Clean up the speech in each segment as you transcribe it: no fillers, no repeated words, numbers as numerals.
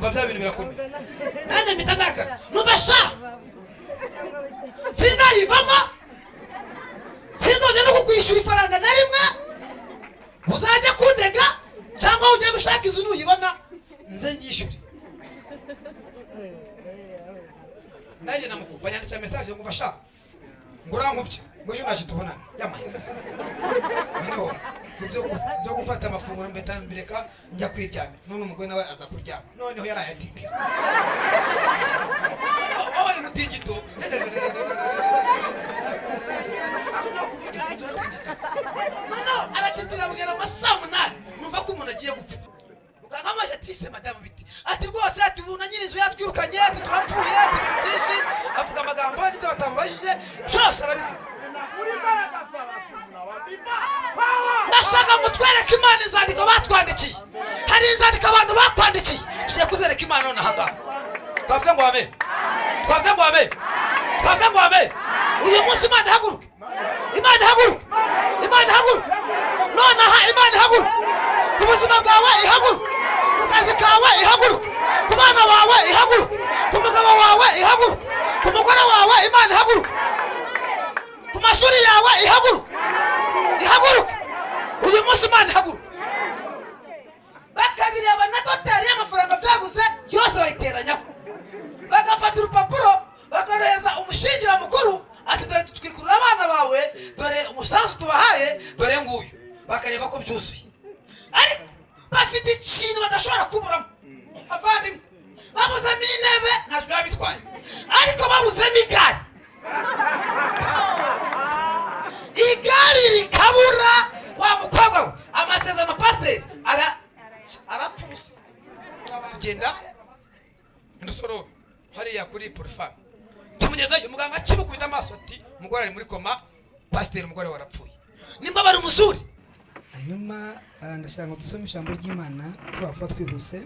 numva bya bintu birakomeye nanjye mpita ndakara numva sha sinzayivamo sinzongera no kukwishyura ifaranga na rimwe uzajya kundega cyangwa ujye gushaka izu nuyibona nze nyishyure naje namukupa yanditse message ngo fasha ngurankubye ngo ejo naje tubonana yamahina noneho byo gufata amafunguro mbeta mbireka njya kwiryama none umugore nawe aza kuryama noneho yarayatitira abaye mutigito no aratitira mugera amasaha 8 numva ko umuntu agiye gupfa ukangamaje atise madamu biti ati rwose ati ubuna nyirizo yatwirukanye ati turapfuye ati byinshi avuga amagambo n'ibyo batambajije byose arabivuga nashaka mutwereka Imana izandiko batwandikiye hari izandiko abantu bakwandikiye tujye kuzereka Imana none hanga twavuze ngo amen twavuze ngo amen twavuze ngo amen uyu munsi Imana haguruka Imana haguruka Imana haguruka none aha Imana haguruka ku buzima bwawe ihaguruka ku kazi kawe ihaguruka ku bana bawe ihaguruka ku mugabo wawe ihaguruka ku mugore wawe Imana ihaguruka ku mashuri yawe ihaguruka ihaguruka uyu munsi Imana ihaguruka bakabireba na totari y'amafaranga byabuze yose bayiteranya bagafata urupapuro bakoreza umushingira mukuru ati dore tutwikurura abana bawe dore umusanzu tubahaye dore nguyu bakareba ko byuzuye ariko bafite ikintu badashobora kuburamo abandimwe babuzemo intebe ntacyo biba bitwaye ariko babuzemo igare igare rikabura wa mukobwa we amasezerano pasiteri arapfusa tugenda ndusoro hariya kuri porufame tumugezayo muganga akimukubita amaso ati umugore ari muri koma pasiteri umugore warapfuye nimba bari umuzuri hanyuma ndashaka ngo dusome ijambo ry'Imana twafa twihuse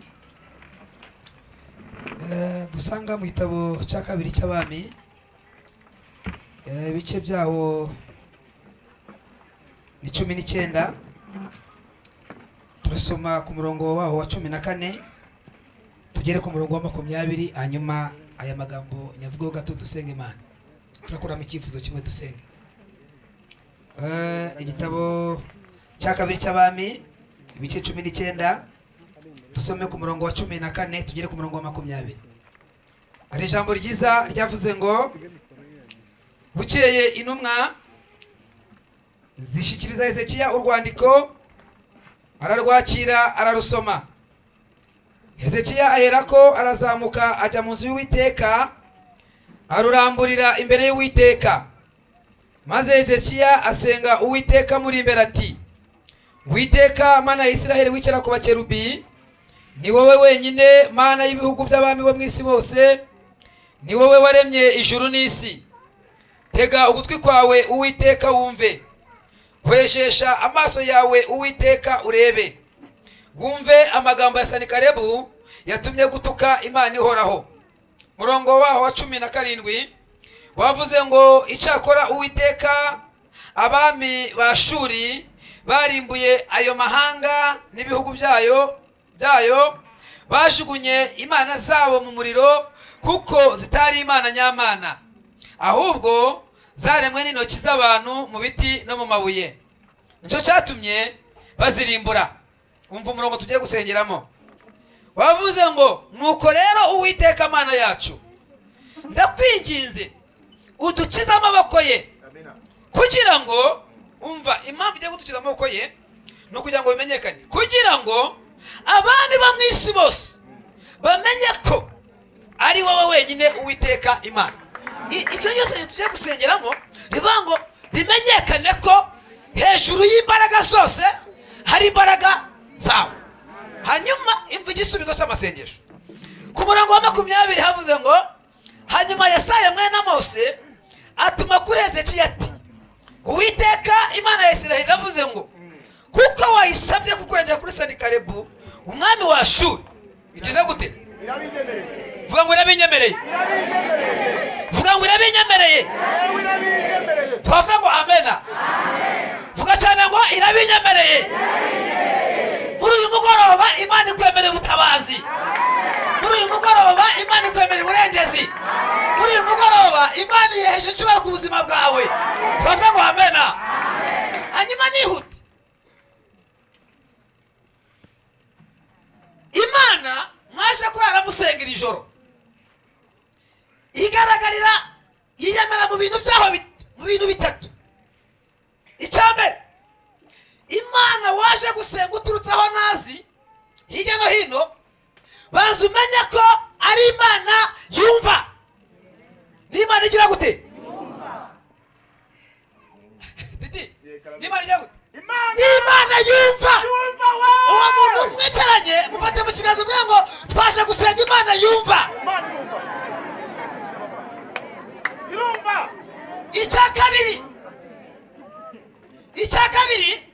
dusanga mu gitabo cya kabiri cy'abami ibice byaho ni 19 turasoma ku murongo waho wa 14 tugere ku murongo wa 20 hanyuma aya magambo nyavugo gato dusenge Imana turakora mu cyifuzo kimwe dusenge igitabo cya kabiri cy'abami ibice 19 dusome ku murongo wa 14 tugere ku murongo wa 20 ari ijambo ryiza ryavuze ngo bukeye intumwa zishikiriza Hezekiya urwandiko ararwakira ararusoma Hezekiya aherako arazamuka ajya mu nzu y'Uwiteka aruramburira imbere y'Uwiteka maze Hezekiya asenga Uwiteka muri imbere ati Uwiteka Mana ya Isiraheli wicara ku bakerubi ni wowe wenyine Mana y'ibihugu by'abami bo mw'isi bose ni wowe waremye ijuru n'isi tega ugutwi kwawe Uwiteka wumve hwejesha amaso yawe Uwiteka urebe wumve amagambo ya Sanikarebu yatumye gutuka Imana ihoraho murongo waho wa 17 wavuze ngo icyakora Uwiteka abami ba Shuri barimbuye ayo mahanga n'ibihugu byayo bajugunye imana zabo mu muriro kuko zitari imana nyamana ahubwo zaremwe n'intoki z'abantu mu biti no mu mabuye nicyo cyatumye bazirimbura umva umurongo tugiye gusengeramo wavuze ngo nuko rero Uwiteka Mana yacu ndakwinginze udukize amaboko ye kugira ngo umva impamvu igiye gutukiza amaboko ye no kugira ngo bimenyekane kugira ngo abandi bo mw'isi bose bamenye ko ari wowe wenyine Uwiteka Imana ibyo byose tugiye gusengeramo bivuga ngo bimenyekane ko hejuru y'imbaraga zose hari imbaraga zawe hanyuma imva igisubizo cy'amasengesho ku murongo wa 20 havuze ngo hanyuma Yesaya mwene Mose atuma kuri Hezekiya ati Uwiteka Imana ya Isiraheli avuze ngo kuko wayisabye kukurengera kuri Sanikarebu umwami wa Shuri ikize gute vuga ngo irabinyemereye vuga ngo irabinyemereye twavuga ngo amena vuga cyane ngo irabinyemereye muri uyu mugoroba Imana ikwemereye ubutabazi muri mugoroba Imana ikwemera uburengezi. Muri uyu mugoroba Imana yeheje icyubahiro ku buzima bwawe. Twavuga ngo amena. Hanyuma nihute, Imana mwaje kurara musengera ijoro igaragarira yiyemera mu bintu byaho mu bintu bitatu. Icyambere, Imana waje gusenga uturutse aho nazi hirya no hino, banza umenye ko ari Imana yumva. Ni Imana igira gute? Imana igira gute? Imana yumva. Uwo muntu mwicaranye mufate mu kiganza mwe ngo twaje gusenga Imana yumva. Icya kabiri,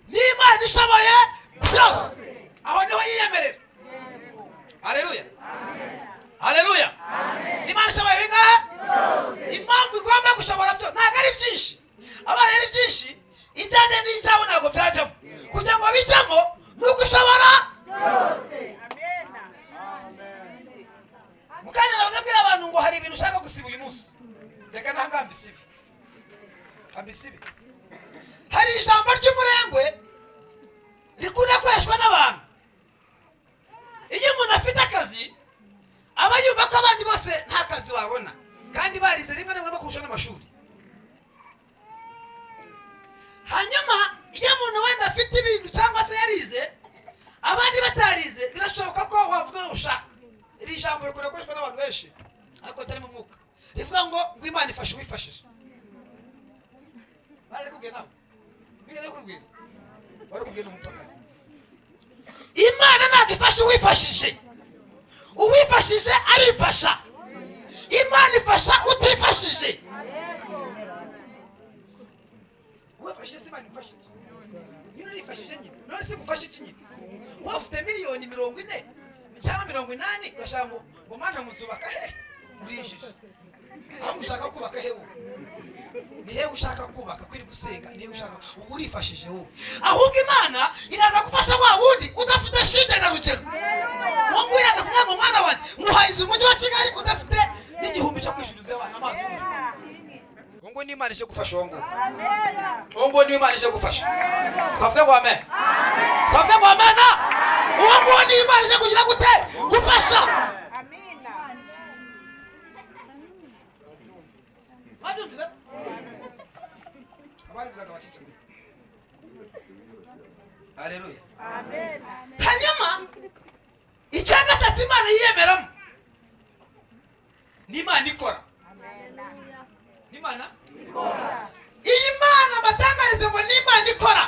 ni Imana ishoboye byose. Aho niho yiyemerera. Haleluya. Haleluya. Ni Imana ishoboye bingahe? Impamvu igomba gushobora byo ntabwo ari byinshi. Abaye ari byinshi, ibyanjye n'ibyawe ntabwo byajyamo. Kugira ngo bijyamo nuko ishobora byose. Mukanya navuze mbwira abantu ngo hari ibintu ushaka gusiba uyu munsi. Reka nahangamba isibe. Ambisibe. Hari ijambo ry'umurengwe rikunda kweshwa n'abantu. Iyo umuntu afite akazi aba yumva ko abandi bose nta kazi babona kandi barize rimwe na rimwe no kurusha n'amashuri. Hanyuma iyo umuntu wenda afite ibintu cyangwa se yarize abandi batarize, birashoboka ko wavuga ushaka. Iri jambo rikunda kweshwa n'abantu benshi ariko atari mu mwuka. Rivuga ngo Imana ifashe uwifashije. Bari kubwira nawe. Bigeze kubwira. Bari kubwira umupaka. Imana ntabwo ifashe uwifashije. Uwifashije arifasha. Imana ifasha utifashije. Uwifashije si Imana ifashije. Nyine urifashije nyine. None se gufasha iki nyine? Wowe ufite miliyoni 40 cyangwa 80 urashaka ngo Mana muzubaka he? Urishije. Aho ushaka kubaka he wowe? Ni he ushaka kubaka kwiri gusenga? Ni he ushaka urifashije wowe? Ahubwo Imana iraza gufasha wa wundi udafite shinde na rugero. Wowe iraza kumwanga umwana wanjye muhayize umujyi wa Kigali udafite n'igihumbi cyo kwishyuza abana amazi. Ngo ni Imana ije gufasha wongo. Wongo ni Imana ije gufasha. Twavuze ngo amen. Twavuze ngo amen. Wongo ni Imana ije kugira gute? Gufasha. Abyumvise? Abari vuga abacica. Haleluya. Amen. Hanyuma icya gatatu Imana yiyemeramo ni Imana ikora. Amen. Ni Imana ikora. Iyi Mana batangarize ngo ni Imana ikora.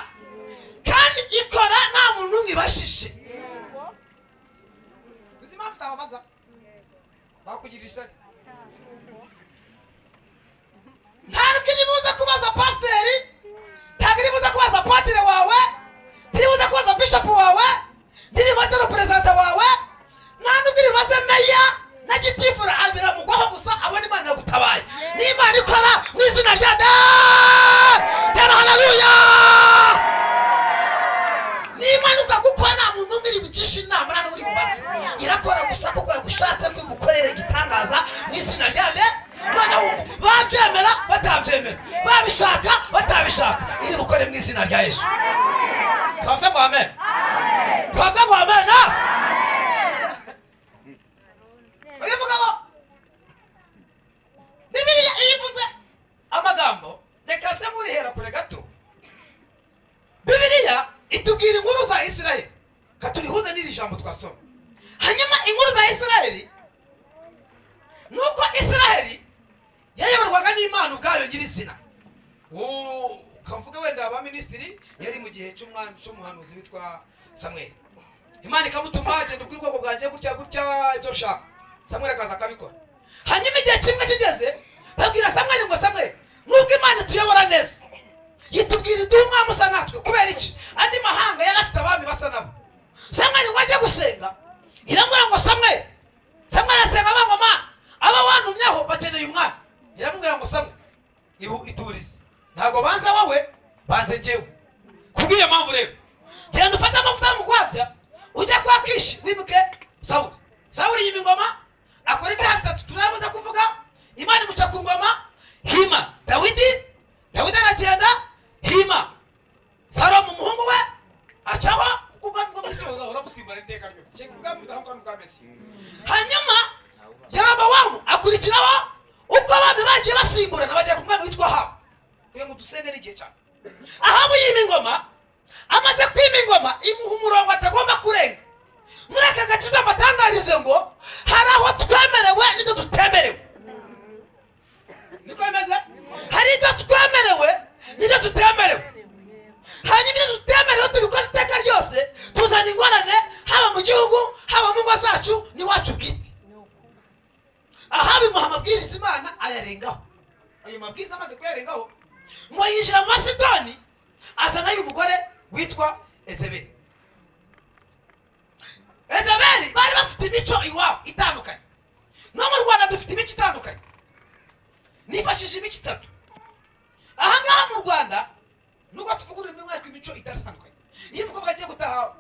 Kandi ikora nta muntu mwibashije. Yego. Uzima mfite ababaza. Bakugirisha. Ntabwo nibuza kubaza pasiteri, ntabwo nibuza kubaza patire wawe, nibuza kubaza bishop wawe, nibuza perezida wawe, ntabwo nibuza meya na gitifura abira mugwaho gusa abona Imana gutabaye. Ni Imana ikora mu izina rya Data. Haleluya. Ni Imana ukagukora nta muntu umwe bicisha inama nta n'uri mubazi. Irakora gusa kuko yagushatse kwigukorera igitangaza mu izina rya Data. Babyemera batabyemera, babishaka batabishaka, iri gukora mu izina rya Yesu. Twavuze ngo amen. Twavuze ngo amen. Uyu mugabo Bibiliya ivuze amagambo, reka se murihera kure gato. Bibiliya itubwira inkuru za Isirayeli, katurihuza n'iri jambo twasoma. Hanyuma inkuru za Isirayeli nuko Isirayeli yayoborwaga n'Imana ubwayo nyirizina. Ukavuga wenda aba ministry yari mu gihe cy'umuhanuzi witwa Samuel. Imana ikamutuma agenda ubwirwa bwo bwanjye gutya ibyo ushaka. Samuel akaza akabikora. Hanyuma igihe kimwe kigeze babwira Samuel ngo Samuel, nubwo Imana tuyobora neza, yitubwira iduha musa natwe kubera iki? Andi mahanga yari afite abami basa nabo. Samuel ngo ajye gusenga, irambwira ngo Samuel asenga abangoma aba wantumyeho bakeneye umwana. Iramubwira ngo Samuel iturize, ntabwo banza wowe banze njyewe. Kubw'iyo mpamvu rero genda ufate amavuta y'umugwabya ujya kwa Kishi wibuke Sawuli gusimbura iteka ryose cyeka ubwami budahangwa n'ubwa Mesiya. Hanyuma Yerobowamu akurikiraho uko abami bagiye basimburana bagiye ku mwami witwa Ahabu kugira ngo dusenge n'igihe cyane. Ahabu yima ingoma, amaze kwima ingoma imuha umurongo atagomba kurenga. Muri aka gakiza amatangarize ngo hari aho twemerewe n'ibyo tutemerewe. Niko bimeze? Hari ibyo twemerewe n'ibyo tutemerewe. Hanyuma ibyo tutemerewe tubikoze iteka ryose tuzana ingorane haba mu gihugu haba mu ngo zacu n'iwacu bwite. Ahabu imuha amabwiriza Imana ayarengaho. Ayo mabwiriza amaze kuyarengaho ngo yinjira mu Masidoni azana y'umugore witwa Ezebeli. Ezebeli bari bafite imico iwabo itandukanye. No mu Rwanda dufite imico itandukanye. Nifashishije imico itatu. Aha ngaha mu Rwanda nubwo tuvugurura imwe ku imico itandukanye. Iyo umukobwa agiye gutaha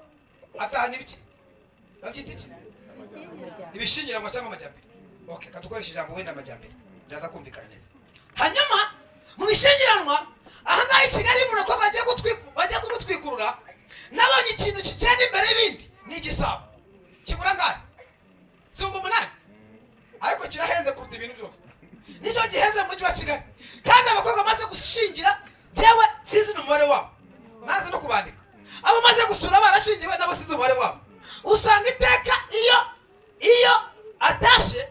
atahana ibiki? Babyita iki? Ibishingiranwa cyangwa amajyambere. Okay, katukoresha ijambo wenda amajyambere. Ndaza kumvikana neza. Hanyuma mu bishingiranwa aha ngaha i Kigali mu ko bagiye kumutwikurura nabonye ikintu kigenda imbere y'ibindi ni igisabo. Kigura ngahe? Sumba 8. Ariko kirahenze kuruta ibintu byose. Nicyo gihenze mu mujyi wa Kigali. Kandi abakobwa bamaze gushingira yewe sizi n'umubare wabo. Naze no kubandika. Abo maze gusura barashingiwe nabo sizi umubare wabo. Usanga iteka iyo atashe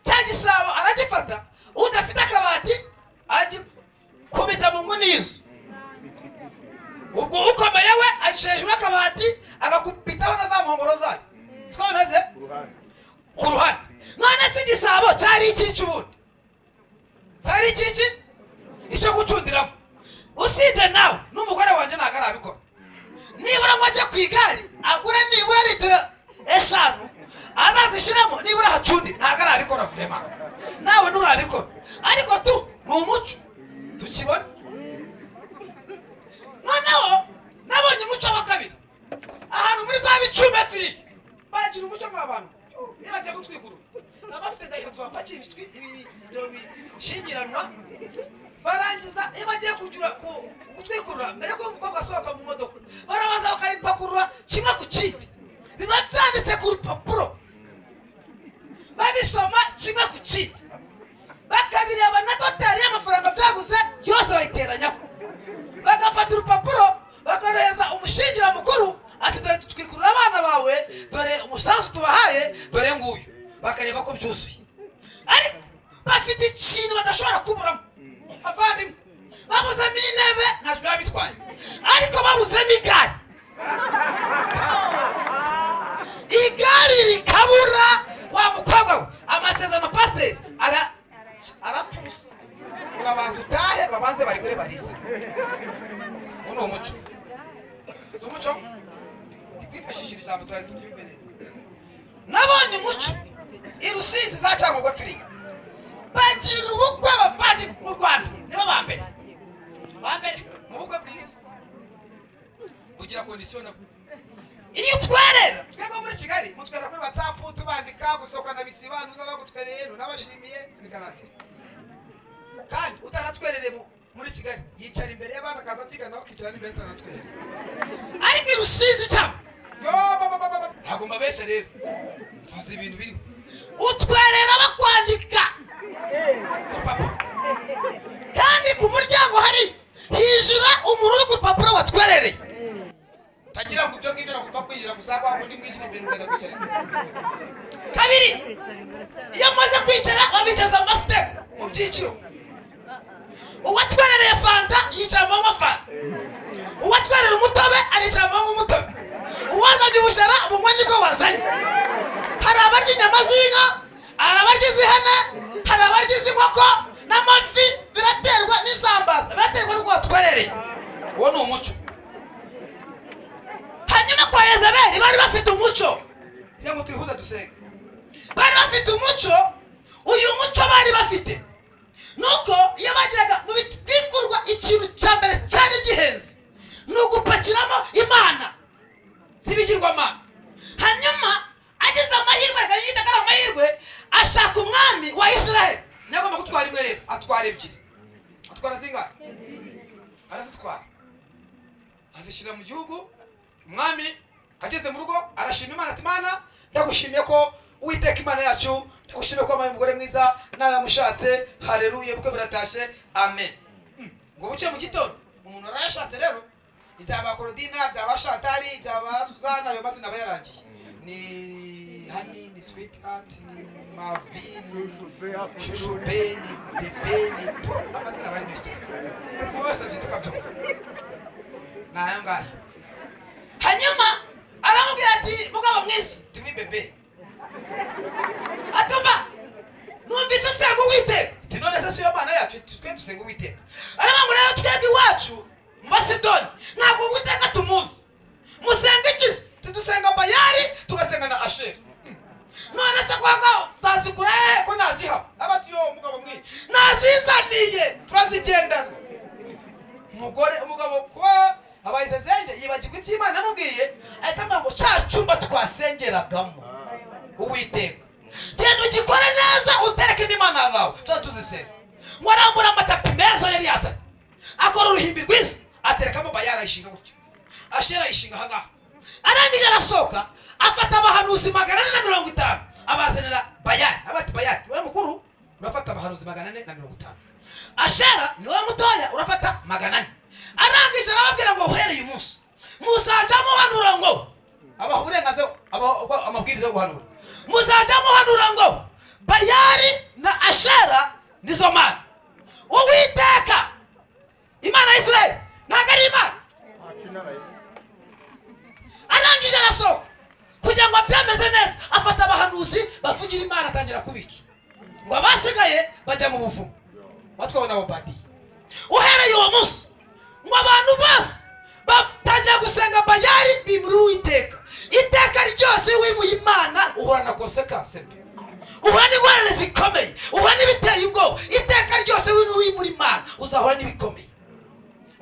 cya gisabo aragifata udafite akabati agikubita mu nguni y'inzu. Ubwo ukomeye we ashejura akabati agakubitaho na za mpongoro zayo. Siko bimeze? Ku ruhande. None si igisabo cyari iki ubundi? Cyari iki? Icyo gucundiramo. Usibye nawe n'umugore wanjye ntabwo arabikora. Nibura ngo ajye ku igare agure nibura litiro 5 azazishiramo nibura hacundi ntabwo arabikora vraiment. Nawe nturabikora. Ariko tu ni umuco tukibona. Noneho nabonye umuco wa kabiri. Ahantu muri za bicume firi bagira umuco mu abantu. Iyo bagiye gutwikurura abafite dayihatsu bapakira ibyo bishingiranwa barangiza iyo bagiye gutwikurura mbere ko umukobwa asohoka mu modoka barabaza bakayipakurura kimwe ku kindi. Biba byanditse ku rupapuro babisoma kimwe ku kindi bakabireba na totali y'amafaranga byaguze yose bayiteranyaho bagafata urupapuro bakareza umushingira mukuru ati dore tutwikurura abana bawe dore umusanzu tubahaye dore nguyu bakareba ko byuzuye. Ariko bafite ikintu badashobora kuburamo. Avandimwe babuzemo intebe ntacyo biba bitwaye ariko babuzemo igare. Igare rikabura wa mukobwa we amasezerano pasiteri arapfusa. Urabanza utahe babanze bari kure bariza. Uno umuco. Si umuco? Ndikwifashishira ijambo twazi tubyumvire. Nabonye umuco i Rusizi za Cyangugu firi. Bagira ubukwe bavandi mu Rwanda nibo bambere. Bambere mu bukwe bwiza. Ugira condition nabo. Iyo twerera twego muri Kigali mutwera kuri WhatsApp tubandika gusoka na bisibanuza bagutwereye n'abashimiye bikanatira. Kandi utaratwerere muri Kigali yicara imbere y'abana kaza byigana bakicara imbere taratwerere. Ariko i Rusizi cyane. Hagomba besha rero. Mvuze ibintu biri. Utwerera bakwandika. Urupapuro. Kandi ku muryango hari hijira umuntu uri ku rupapuro watwerereye. Tagira ngo byo ngibyo nakupfa kwinjira gusa kwa ndi mwinjira imbere ukaza kwicara. Kabiri. Iyo maze kwicara babicaza master mu byiciro. Uwatwerereye fanta yicara mu mafanta. Uwatwerereye umutobe aricara mu mutobe. Uwazanye ubushara bumwe nibwo wazanye. Hari abarya inyama z'inka, hari abarya iz'ihene, hari abarya iz'inkoko n'amafi biraterwa n'isambaza biraterwa n'uko watwerereye. Uwo ni umuco. Hanyuma kwa Yezebeli bari bafite umuco. Niyo ngo turihuza dusenge. Bari bafite umuco. Uyu muco bari bafite nuko iyo bagiraga mu bitwikurwa ikintu cya mbere cyane gihenze n'ugupakiramo Imana zibigirwamana. Hanyuma ageze amahirwe agahita akara amahirwe ashaka umwami wa Israel nagomba gutwara imwe rero atwara ebyiri. Atwara zingahe? Arazitwara azishyira mu gihugu umwami ageze mu rugo arashima Imana ati Imana ndagushimiye ko Uwiteka Imana yacu, ndagushimiye ko amaye umugore mwiza naramushatse, haleluya, bukwe buratashe, amen. Ngo buce mu gitondo umuntu arayashatse rero, ibyaba Korodina, byaba Shatari, byaba Suzana, ayo mazina bayarangiye, ni Hani, ni Sweetheart, ni Mavi, ni Shushube, ni Bebe, ni amazina bari menshi mwese byituka byumva nayo ngayo. Hanyuma aramubwira ati mugabo mwiza tumi Bebe atuva numvise usenga Uwiteka, ati none se siyo Mana yacu twe dusenga Uwiteka. Aravuga rero twebwe iwacu Masedoni ntabwo Uwiteka tumuzi, musenga ikizi tudusenga Bayali tugasenga na Asheri. None se kwanga zazikura ko naziha abati yo mugabo mwiza nazizaniye turazigendana. Umugabo kuba abayize zenge yibagirwa iby'Imana namubwiye ahita ngo cyacumba twasengeragamo Uwiteka, genda ugikore neza utereke Imana zawe tuzatuzisenga. Ngo arambura amatapi meza yari yazanye, akora uruhimbi rwiza aterekamo Bayali ayishinga gutyo, Ashera ayishinga ahangaha. Arangije arasohoka afata abahanuzi 450 abazanira Bayali. Abati Bayali niwe mukuru urafata abahanuzi 450, Ashera niwe mutoya urafata 400. Arangije arababwira ngo uhereye umunsi muzajamo hanura ngo abaho uburenganzira amabwiriza yo guhanura, muzajamo hanura ngo Bayali na Ashera nizo mana. Uwiteka Imana ya Israeli ntabwo ari Imana. Arangije arasohoka kugira ngo byameze neza, afata abahanuzi bavugira Imana atangira kubica, ngo abasigaye bajya mu buvumo batwabona Obadiya. Uhereye uwo munsi ngo abantu bose batangira gusenga Bayali bimuri Uwiteka. Iteka ryose wimuye Imana uhura na konsekanse mbi, uhura n'ingorane zikomeye, uhura n'ibiteye ubwoba. Iteka ryose wimuri Imana uzahura n'ibikomeye.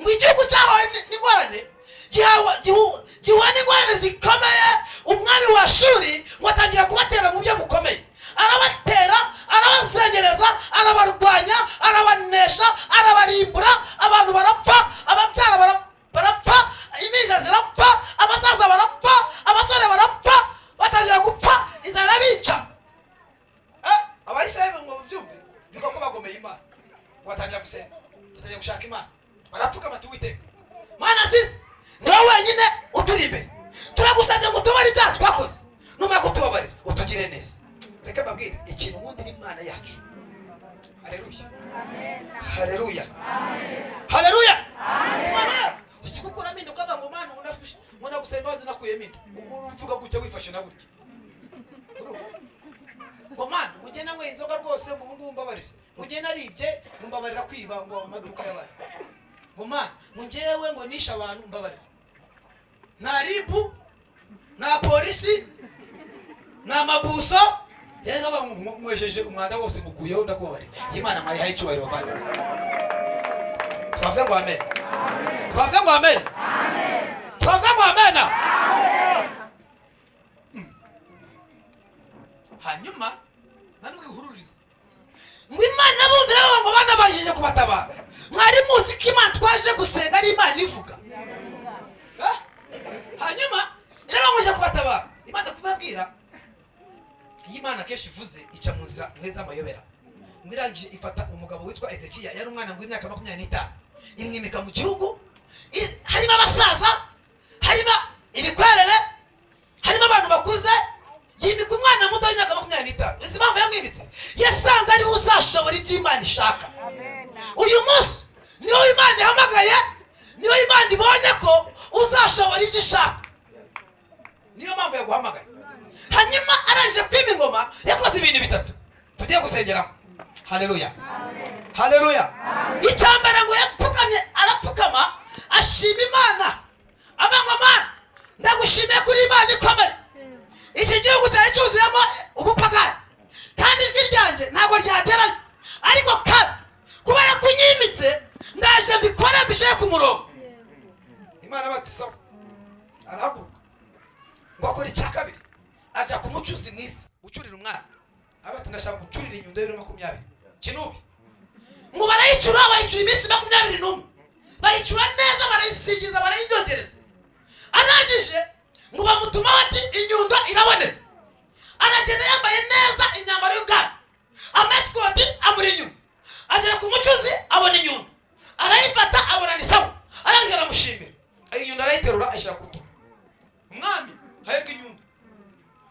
Ngo igihugu cyahawe n'ingorane gihura n'ingorane zikomeye. Umwami wa Ashuri ngo atangira kubatera mu buryo bukomeye, arabatera, arabasengereza, arabarwanya, arabanesha, arabarimbura. Abantu barapfa, ababyara barapfa, impinja zirapfa, abasaza barapfa, abasore barapfa, batangira gupfa, inzara bica. Abayisraeli ngo byumve niko ko bagomeye Imana, batangira gusenga, batangira gushaka Imana, barapfuka bati Uwiteka Mana nziza niwe wenyine uturi imbere, turagusabye ngo tubare ibyaha twakoze, numara kutubabarira utugire neza. Reka mbabwire ikintu ubundi ni Imana yacu. Haleluya, haleluya, haleluya. Imana usikukura mindi ukaba ngo Mana mwana gusemba wazi nakuye mindi uvuga gutya wifashe na gutya ngo Mana mugena mwe inzoga rwose ngo mbabarire, mugena aribye mbabarira kwiba ngo amaduka yabaye, ngo Mana mungewe ngo nisha abantu mbabarire, na ribu na polisi na mabuso yeza bamwejeje umwanda wose mukuyeho ndakubabarira. Imana mwaye hayi cyubahiro bavana. Twavuze ngo amen, twavuze ngo amen, twavuze ngo amen. Hanyuma nani kwihururiza ngo Imana bumvira ngo bana bajije kubatabara. Mwari muzi ko Imana twaje gusenga ari Imana ivuga. Hanyuma rero muje kubatabara, Imana kubabwira Imana kenshi ivuze ica mu nzira neza amayobera. Mirangije ifata umugabo witwa Ezekiya, yari umwana w'imyaka 25, imwimika mu gihugu, harimo abasaza, harimo ibikwerere, harimo abantu bakuze, yimika umwana muto w'imyaka 25. Izi mpamvu yamwimitse yasanze ari uzashobora iby'Imana ishaka. Uyu munsi niyo Imana ihamagaye, niyo Imana ibonye ko uzashobora ibyo ishaka, niyo mpamvu yaguhamagaye. Hanyuma arangije kwima ingoma yakoze ibintu bitatu tugiye gusengeramo. Haleluya, haleluya. Icyambara ngo yapfukamye, arapfukama ashima Imana, abanga Mana ndagushimiye kuri Imana ikomeye. Iki gihugu cyari cyuzuyemo ubupagani kandi ijwi ryanjye ntabwo ryagerayo, ariko kandi kubera kunyimitse ndaje mbikora mbishyire ku murongo. Imana batisa arahaguruka ngo akora icya kabiri, ajya ku mucuzi mwiza ucurira umwana. Abati ndashaka gucurira inyundo y'ibiro 20 kinubi, ngo barayicura iminsi 21, bayicura neza, barayisigiza, barayidogereza. Arangije ngo bamutuma bati inyundo irabonetse. Aragenda yambaye neza imyambaro y'ubwami, amasikoti amuri inyuma, agera ku mucuzi abona inyundo, arayifata abona ni sawa, arangira aramushimira. Ayo nyundo arayiterura ayishyira ku rutugu. Umwami aheka inyundo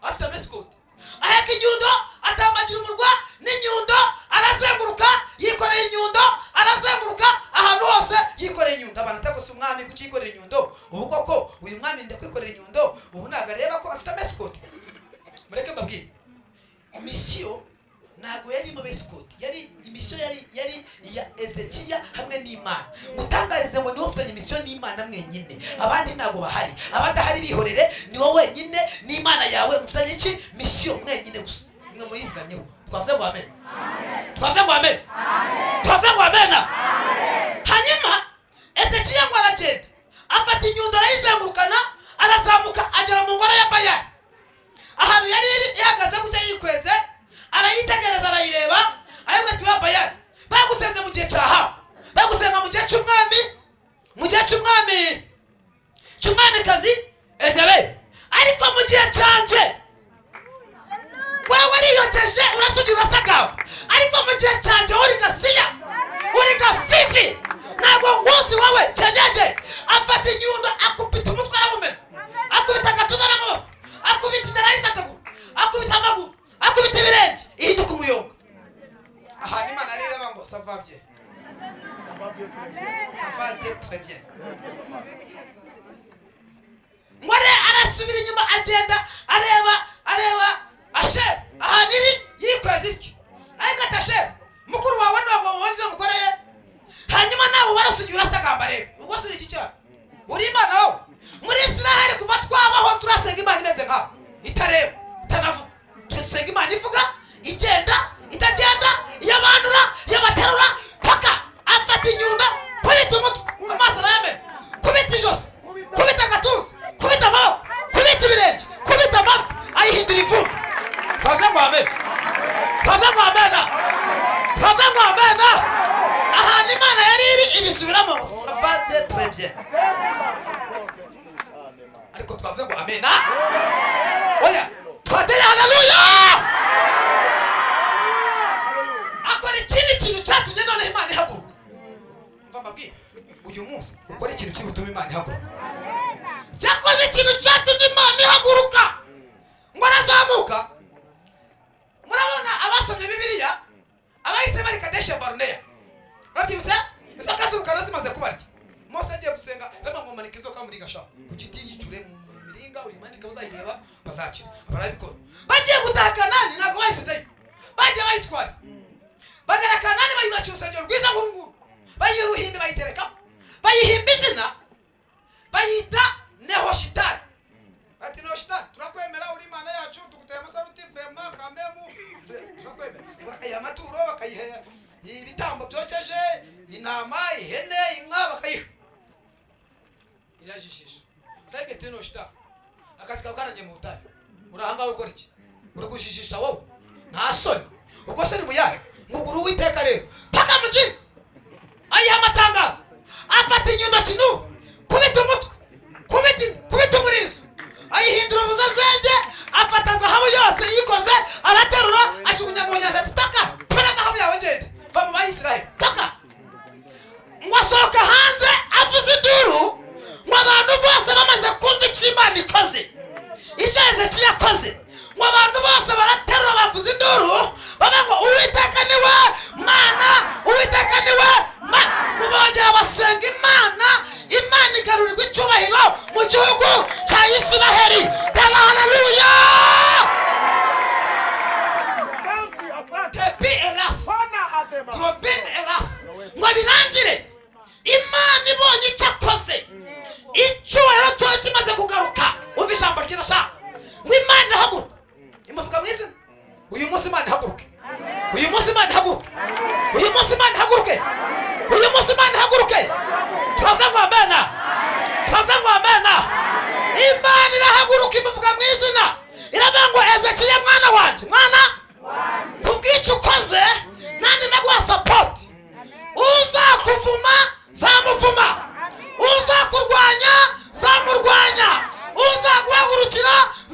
afite amasikoti, aheka inyundo, atambagira umurwa n'inyundo, arazenguruka yikoreye inyundo, arazenguruka ahantu hose yikoreye inyundo. Abantu atagose umwami kukikorera inyundo, ubu koko uyu mwami ndakwikorera inyundo, ubu ntabwo areba ko afite amasikoti. Mureke mbabwire, misiyo ntabwo yari mu besikoti, yari imisiyo yari iya Ezekiya hamwe n'Imana. Mutangarize ngo niwe ufitanye imisiyo n'Imana mwenyine, abandi ntabwo bahari. Abadahari bihorere, ni wowe wenyine n'Imana yawe mufitanye iki? Misiyo mwenyine gusa. Mwe muyiziranyeho. Twavuze ngo amen. Twavuze ngo amen. Twavuze ngo amen. Hanyuma Ezekiya ngo aragenda afata inyundo arayizengurukana, arazamuka agera mu ngoro ya Bayali. Ahantu yari ihagaze gutya yikweze, arayitegereza arayireba, ariko tuwa Bayali bagusenga mu gihe cyaha, bagusenga mu gihe cy'umwami, mu gihe cy'umwami kazi Ezebeli. Ariko mu gihe cyanje wewe wariyoteje urasugira urasagawe, ariko mu gihe cyanje uri gasiya, uri gafifi, ntabwo nguzi wowe cyenyeje. Afata inyundo akubita umutwe arawumena, akubita agatuza n'amaboko, akubita inda n'isataguru, akubita amaguru, akubita ibirenge, ihinduka umuyonga. Aha Imana arireba ngo ça va bien, ça va très bien. Ngore arasubira inyuma agenda areba Asheri ahantu iri yikweza iki, ariko ati Asheri mukuru wawe ntabwo wongeye umukoreye. Hanyuma nawe warasugira urasagamba. Rero ubwo suri iki cyaha uri Imana wowe. Muri Israheli kuva twabaho turasenga Imana imeze nkaho itareba itanavuga. Tusenga Imana ivuga, igenda, itagenda, yabanura, yabaterura, paka afata inyundo, kubita umutwe, amaso arayamena, kubita ijosi, kubita agatuza, kubita amaboko, kubita ibirenge, kubita amafi, ayihindura ivu. Twavuze ngo amen. Twavuze ngo amen. Twavuze ngo amen. Ahantu Imana yari iri ibisubiramo, ça va très bien. Ariko twavuze ngo amen. Oya, twadeye haleluya. Akora ikindi kintu cyatumye none Imana ihaguruka. Mva mbabwire, uyu munsi ukora ikintu cy'ubutuma Imana ihaguruka. Cyakoze ikintu cyatumye Imana ihaguruka. Ngo arazamuka. Murabona abasomye Bibiliya, abahise bari Kadesha Barnea. Urabyibutse? Izakazuka nazimaze kubarya. Mose agiye gusenga, rema mu manika izoka muri gasha. Ku giti yicure mu miringa uyimanika bazayireba bazakira. Barabikora. Bagiye gutaha Kanani ntabwo bayisizeyo. Bagiye bayitwara. Bagera Kanani bayubakira urusengero rwiza nk'uru. Bayiruhimbi bayitereka. Bayihimba izina. Bayita Nehoshitari. Ati Nehoshitari, turakwemera uri Imana yacu, tuguteye amasaruti vraiment kamemu. Turakwemera. Bakayiha amaturo, bakayiha ibitambo byokeje, intama, ihene, inka bakayiha. Irajishisha. Ndagete Nehoshitari. Akazi kawe karanye mu butayu. Urahanga ukora iki? Uri gushishisha wowe. Nta soni. Uko se ni muyahe? Muguru witeka rero. Taka mujinga. Ayiha amatangazo. Afata inyundo kinu. Kubita umutwe. Kubita umurizo. Ayihindura ubuzazenge, afata zahabu yose yikoze, araterura, ashugunya mu nyanja ati taka, pera zahabu yawe ngende. Va mu Bayisiraheli. Taka. Ngo asohoka hanze avuze induru, ngo abantu bose bamaze kumva icyo Imana ikoze. Icyo Ezekiya yakoze. Ngo abantu bose baraterura bavuze induru, baba ngo Uwiteka ni we Mana, Uwiteka ni we Mana. Bongera basenga Imana, Imana igarurirwa icyubahiro mu gihugu cya Isiraheli. Haleluya. Tepi elas. Robin elas. Ngo birangire. Imana ibonye icyo akoze. Icyubahiro cyawe kimaze kugaruka. Umva ijambo ry'irasha. Ngo Imana ihaguruka. Imuvuga mu izina. Uyu munsi Imana ihaguruke. Uyu munsi Imana ihaguruke. Uyu munsi Imana ihaguruke. Uyu munsi Imana ihaguruke. Twavuze ngo amen. Twavuze ngo amen. Imana irahaguruka imuvuga mu izina.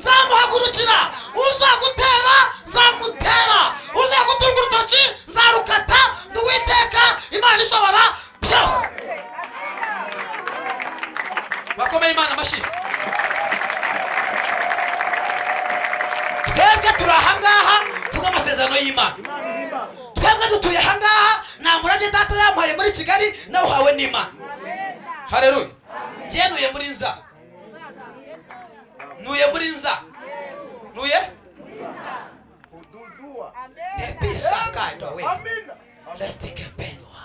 nzamuhagurukira, uzagutera nzamutera, uzagutunga urutoki nzarukata. Ndi Uwiteka Imana ishobora byose. bakomeye Imana amashyi. Twebwe turi ahangaha kubw'amasezerano y'Imana. Twebwe dutuye ahangaha nta murage data yampaye muri Kigali nawuhawe n'Imana. Haleluya. Njye nuye muri Nza. Nuye depuis Sakadowe. Restike penwa.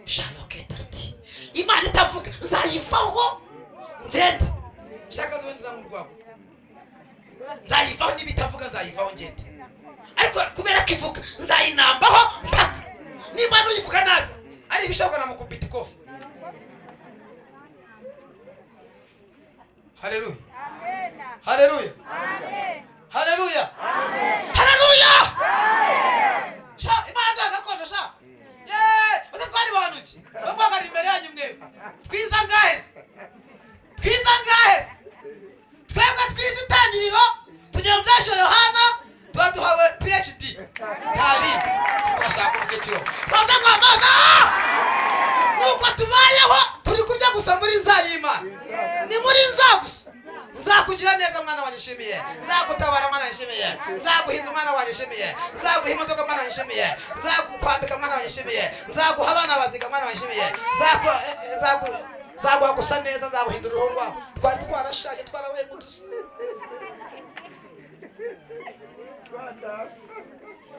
Shaloketasti. Imana itavuga nzayivaho ngende. Shaka zo nza mu rwabo. Nzayivaho nibitavuga nzayivaho ngende. Ariko kubera ko ivuga nzayinambaho mpaka. N'Imana uyivuga nabi ari ibishoboka namukubita ikofu. Haleluya. Haleluya. Haleluya. Haleluya. Sha Imana gakondo sha. Bose twari banuki. Bagwaga imbere yanyu mwe. Twiza ngahe? Twebwe twiza itangiriro tujya mu byasho Yohana twaduhawe PhD. Tabindi. Sikurashaka kuvuga kiro. Twavuze ngo Mana. Nuko tubayeho turi kurya gusa muri Nzayimana. Ni muri Nza gusa. Nzakugira neza mwana wanyishimiye, nzagutabara mwana wanyishimiye, nzaguhiza mwana wanyishimiye, nzaguha imodoka mwana wanyishimiye, nzagukwambika mwana wanyishimiye, nzaguha abana baziga mwana wanyishimiye, nzaguha gusa neza, nzaguhindura uruhu rwawe. Twari twarashaje twarabaye nk'udusa.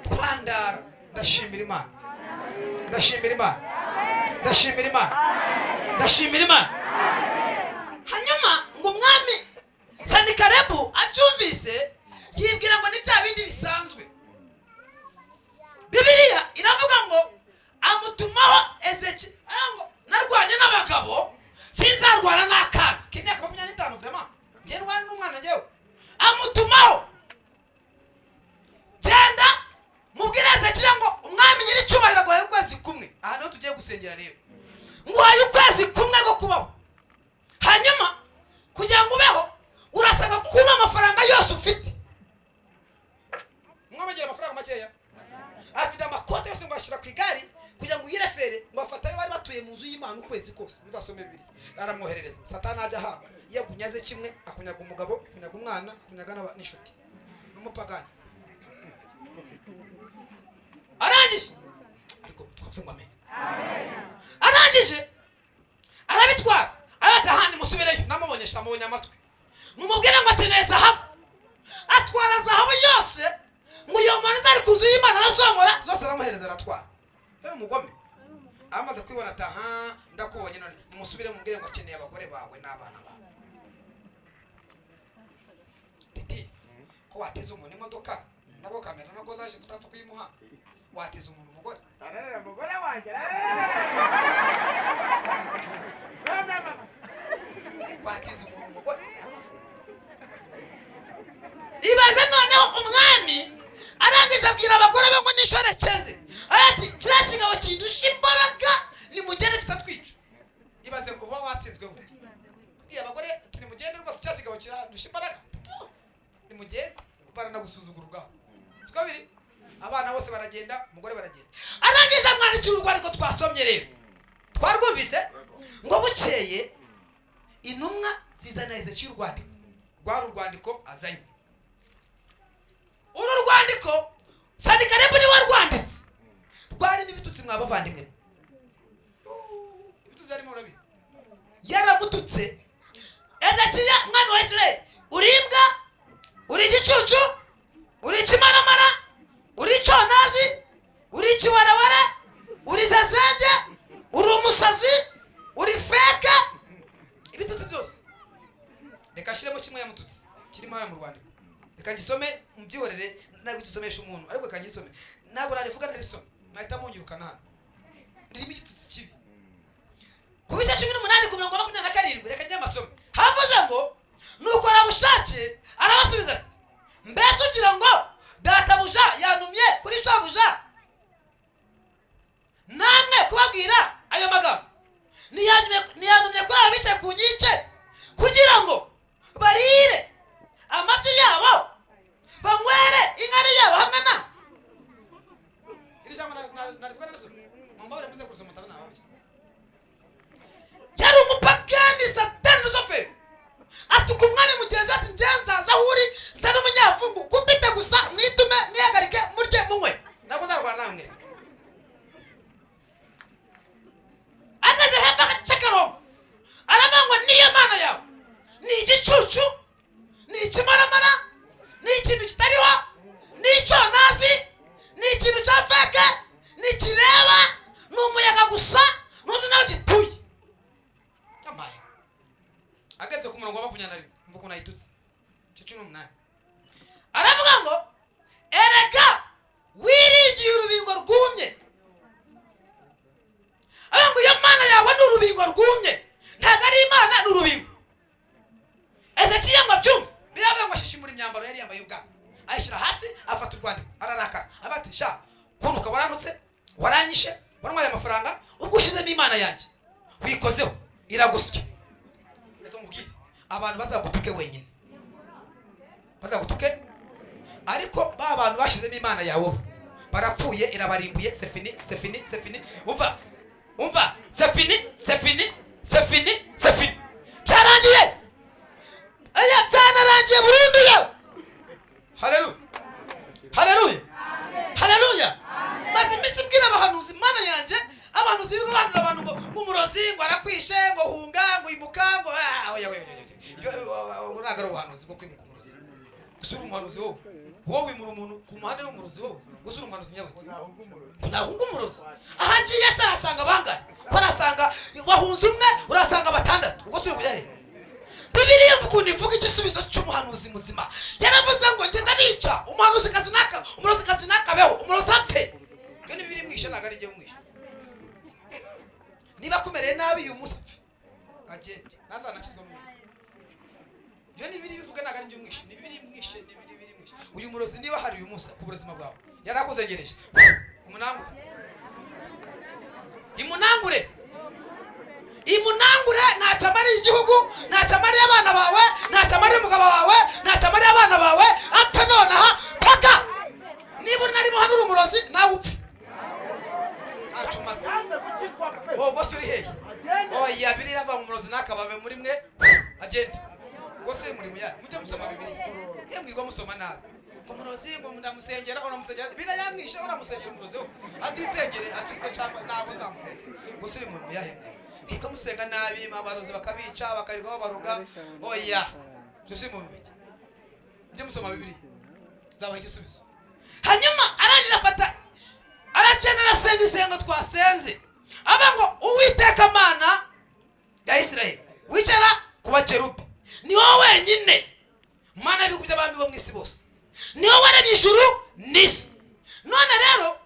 Twandara. Ndashimira Imana. Hanyuma ngo umwami Sanikarebu abyumvise yibwira ngo ni bya bindi bisanzwe. Bibiliya iravuga ngo amutumaho Ezekiya ngo narwanye n'abagabo sinzarwana n'akana k'imyaka 25 vraiment. Njye ndwanye n'umwana njyewe. Amutumaho genda mubwire Ezekiya ngo umwami nyiri cyubahiro ngo ukwezi kumwe. Aha niho tugiye gusengera rero. Ngo waye ukwezi kumwe go kubaho. Hanyuma kugira ngo ubeho urasaba kuma amafaranga yose ufite. Umwami agira amafaranga makeya. Afite amakote yose ngo ashira ku igari kugira ngo uyirefere ngo afatayo bari batuye mu nzu y'Imana ukwezi kose. Mudasome bibiri. Aramwoherereza. Satani aje aha. Iyo kunyaze kimwe akunyaga umugabo, akunyaga umwana, akunyaga n'inshuti. N'umupagani. Arangije. Ariko twavuze ngo amen. Arangije. Arabitwara. Abatahandi musubireyo namubonyesha mubonye amatwi. Mumubwire ngo akeneye zahabu. Atwara zahabu yose ngo iyo muntu zari kuzu y'Imana arasomora zose aramuhereza aratwara. Rero umugome amaze kwibona ataha ndakubonye none musubire mubwire ngo akeneye abagore bawe n'abana bawe. Titi ko wateze umuntu imodoka nabo kamera nako zaje kutapfa kuyimuha. Wateze umuntu umugore. Arara umugore wanjye. Wateze umuntu umugore. Ibaze noneho umwami arangije abwira abagore be ngo nishorekeze. Ati kiriya kigabo kindusha imbaraga nimugende kitatwica. Ibaze uba watsinzwe gute. Bwiye abagore ati nimugende rwose kiriya kigabo kirandusha imbaraga. Nimugende barana gusuzugura ubwabo. Siko biri. Abana bose baragenda, umugore baragenda. Arangije amwandikira urwandiko twasomye rero. Twarwumvise ngo bukeye intumwa zizana Ezekiya urwandiko. Rwari urwandiko azanye. Uru rwandiko Sanikarebu ni warwanditse. Rwari n'ibitutsi mwabavandimwe. Ibitutsi bari mu rabizi. Yaramututse. Ezekiya mwana wa Israeli, urimbwa, uri igicucu, uri ikimaramara, uri iconazi, uri ikiwarawara, uri zazenge, uri umusazi, uri feka. Ibitutsi byose. Reka shiremo kimwe yamututse. Kirimo hano mu rwandiko. Reka ngisome mubyihorere ntabwo gisomesha umuntu ariko reka ngisome. Ntabwo narivuga narisome. Mahita munyirukana hano. Ndirimo igitutsi kibi. Kubica 18 ku 27 reka njye amasome. Havuze ngo nuko arabushake arabasubiza ati mbese ugira ngo databuja yanumye kuri shobuja namwe kubabwira ayo magambo niyanumye kuri abice ku nyice kugira ngo barire amati yambura imyambaro yari yambaye ubwami, ayishyira hasi, afata urwandiko ararakara abati sha kuntu ukaba waranutse waranyishe warwaye amafaranga ubwo ushizemo imana yanjye wikozeho iragusya. Reka mubwire abantu bazagutuke wenyine, bazagutuke, ariko ba bantu bashizemo imana yawe barapfuye, irabarimbuye. Sefini sefini sefini, umva umva, sefini sefini sefini sefini, byarangiye. Aya byanarangiye burundu yo. Haleluya haleluya haleluya. Maze imisi mbwira abahanuzi imana yanjye, abahanuzi bigo banura abantu ngo umurozi ngo arakwishe ngo hunga ngo imuka ngo oya nagaro ubuhanuzi bwo kwimuka umurozi. Gusura umuhanuzi wowe wimura umuntu ku muhanda w'umurozi wowe, gusura umuhanuzi nyabaki nahunga umurozi. Aha ngiye se arasanga bangahe, barasanga wahunze umwe urasanga batandatu, ubwo suri kujya he? Bibiliya ivuga ivuga igisubizo cy'umuhanuzi muzima. Yaravuze ngo njye ndabica umuhanuzi kazi naka, umurozi kazi nakabeho, umurozi apfe. Iyo ni Bibiliya mwishe nagari ngiye mwishe. Niba kumereye nabi uyu munsi apfe agende nazanakizwa mu. Iyo ni Bibiliya ivuga nagari ngiye mwishe, ni Bibiliya mwishe, ni Bibiliya mwishe. Uyu murozi niba hari uyu munsi ku buzima bwawe yarakuzengereje, umunangure imunangure imunangure, ntacyamariye igihugu, ntacyamariye abana bawe, ntacyamariye umugabo wawe, ntacyamariye abana bawe, apfe nonaha paka. Niba unarimo hano uri umurozi nawe upfe, ntacyo umaze. Wowe se uri hehe? Oya Bibiliya ava mu murozi nakababe muri mwe agende. Gose muri muya mujye musoma Bibiliya, mwirwa musoma nabi. Umurozi ngo ndamusengera, uramusengera bira yamwishe, uramusengera umurozi wo azisengere akizwe cyangwa nabo nzamusengera. Gose uri mu muyahemwe kiko musenga nabi, abarozi bakabica bakarika babaruga. Oya cyose mu Bibiliya, njye musoma Bibiliya zabaye igisubizo. Hanyuma arangije afata aragenda arasenga isengo twasenze, aba ngo Uwiteka Mana ya Isirayeli wicara ku bakerubi, ni wowe wenyine Mana y'ibigwi by'abami bo mu isi bose, ni wowe waremye ijuru n'isi. None rero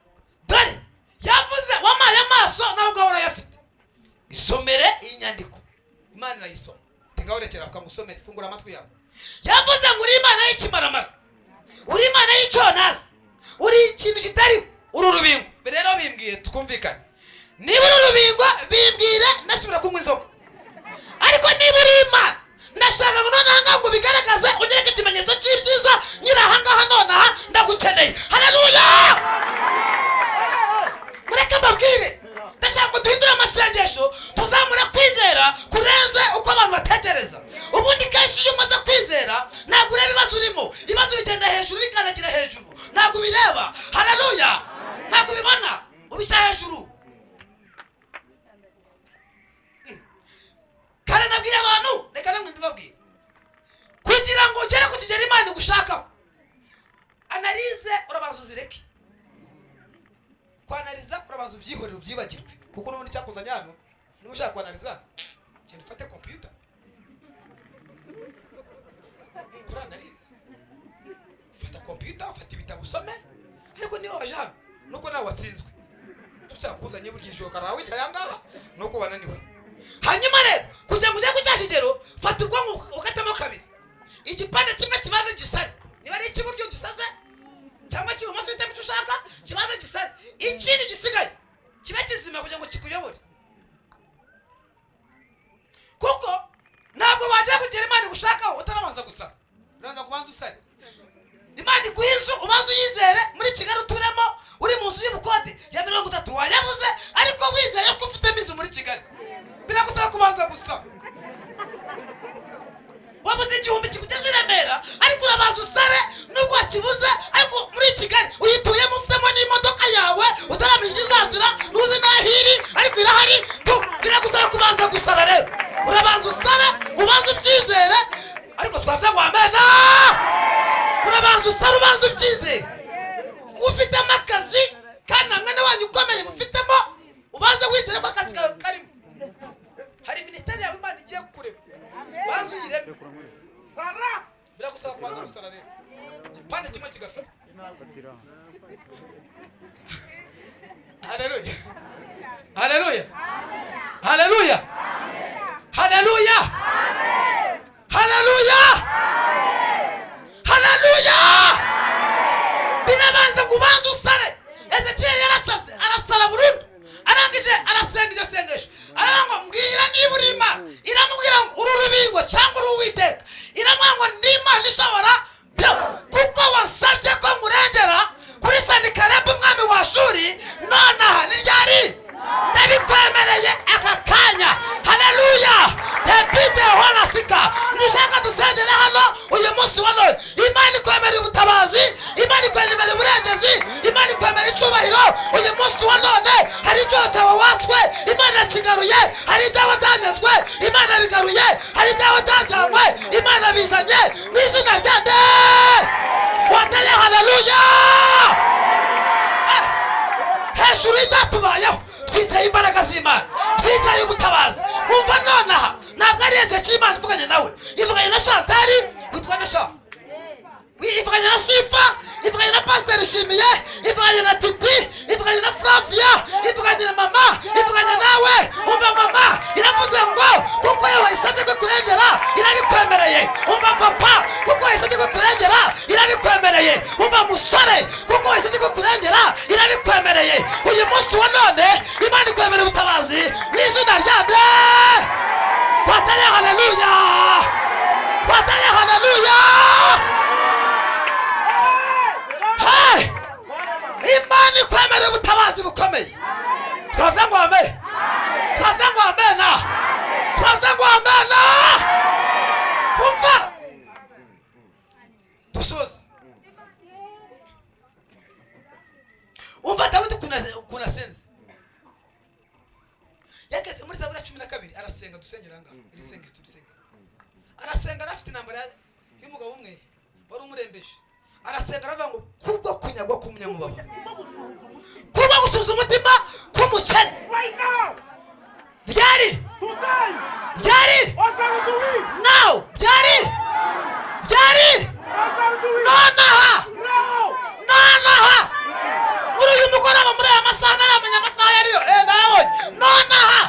dore yavuze wamaye amaso nawe ubwawe urayafite, isomere iyi nyandiko. Imana irayisoma, tenga urekera ukamusomera, ifungura amatwi yawe. Yavuze ngo uri Imana y'ikimaramara, uri Imana y'icyonazi, uri ikintu kitari uri urubingo. Rero bimbwiye twumvikane, niba uri urubingo bimbwire ndasubira kunywa inzoga, ariko niba uri Imana ndashaka ngo nonaha ngo bigaragaze, unyereke ikimenyetso cy'ibyiza nyiri ahangaha nonaha ndagukeneye. Haleluya. Mureke mbabwire, ndashaka ngo duhindure amasengesho, tuzamura kwizera kurenze uko abantu batekereza. Ubundi kenshi iyo umaze kwizera ntabwo ureba ibibazo urimo, ibibazo bigenda hejuru bikanagira hejuru, ntabwo ubireba. Haleluya. Ntabwo ubibona, ubica hejuru. Kare nabwiye abantu, reka namwe mbibabwire, kugira ngo ugere ku kigero Imana igushaka, analize urabanza uzireke. Kwanaliza urabanza ubyihorere ubyibagirwe, kuko n'ubundi cyakuzanye hano niba ushaka kwanaliza cyane ufate computer kora analize, fata computer, fata ibitabo usome. Ariko niba waje hano nuko nawe watsinzwe, tucyakuzanye burya ijoro karawe wicaye ahangaha nuko wananiwe. Hanyuma rero kugira ngo ujye ku cya kigero, fata ubwonko ukatamo kabiri, igipande kimwe kibaze gisare, niba ari icy'iburyo gisaze cyangwa cy'ibumoso uhitamo icyo ushaka kibaze gisare, ikindi gisigaye kibe kizima kugira ngo kikuyobore. Kuko ntabwo wajya kugera Imana igushakaho utarabanza gusara, urabanza kubanza usare. Imana iguhize ubanza uyizere. Muri Kigali uturemo uri mu nzu y'ubukode ya 30 wayabuze, ariko wizeye ko ufite mizo muri Kigali biragusaba kubanza gusa. Wabuze igihumbi kikugeze i Remera, ariko urabanza usare. Nubwo wakibuze ariko muri Kigali uyituyemo ufitemo n'imodoka yawe utaramenya izazira, nuzi nahiri ariko irahari, biragusaba kubanza gusara. Rero urabanza usare, ubanza ubyizere. Ariko twavuze ngo amena, urabanza usare ubanza ubyizere. Ufitemo akazi kandi namwe n'abanyu ukomeye mufitemo, ubanza wizere ko akazi kawe karimo. Hari ministeri yawe Imana igiye kureba, banza uyirebe. Biragusaba kubanza gusara. Rero igipande kimwe kigasara. Haleluya haleluya haleluya haleluya haleluya haleluya arangije arasenga iryo sengesho aravuga ngo mbwira niba uri Imana. Iramubwira ngo uri urubingo cyangwa uri Uwiteka. Iramubwira ngo ndi Imana ishobora kuko wasabye ko murengera kuri Sanikarebu umwami wa Ashuri, nonaha ni ryari ndabikwemereye aka kanya. Haleluya. Depite holasika nishaka dusengere hano uyu munsi wa none. Imana ikwemera ubutabazi, Imana ikwemera uburengezi, Imana ikwemera icyubahiro uyu munsi wa none. Hari icyo cyawe watswe, Imana yakigaruye. Hari ibyawe byanyazwe, Imana bigaruye. Hari ibyawe byajyanywe, Imana bizanye mu izina rya nde wateye. haleluya. Hejuru y'ibyatubayeho twizeye imbaraga z'Imana, twizeye ubutabazi. Wumva nonaha ntabwo ari Hezekiya Imana ivuganye nawe, ivuganye na Shantari witwa Nasha, ivuganye na Sifa, ivuganye na Pasiteri Shimiye, ivuganye na Titi, ivuganye na Flavia, ivuganye na mama, ivuganye nawe. Umva mama iravuze ngo kuko yewe isabye ko kurengera irabikwemereye. Umva papa kuko isabye ko kurengera irabikwemereye. Umva musore kuko isabye ko kurengera irabikwemereye. Uyu munsi wa none Imana ikwemera ubutabazi mu izina rya nde twataye. haleluya, twataye. haleluya. Imana ikwemera ubutabazi bukomeye. Twavuze ngo amen, twavuze ngo amena, twavuze ngo amena. Umva dusoze. Umva Dawidi kuna sense yageze muri Zaburi 12 arasenga. Dusengera ngaho iri sengesho turisenga. Arasenga afite intambara y'umugabo umwe wari umurembeje. Arasenga aravuga ngo kubwo kunyagwa k'umunyamubabaro, kubwo gusubiza umutima k'umukene. Byari now, byari nonaha muri uyu mugoroba, muri aya masaha ntaramenya amasaha yariyo. Ndayabonye nonaha.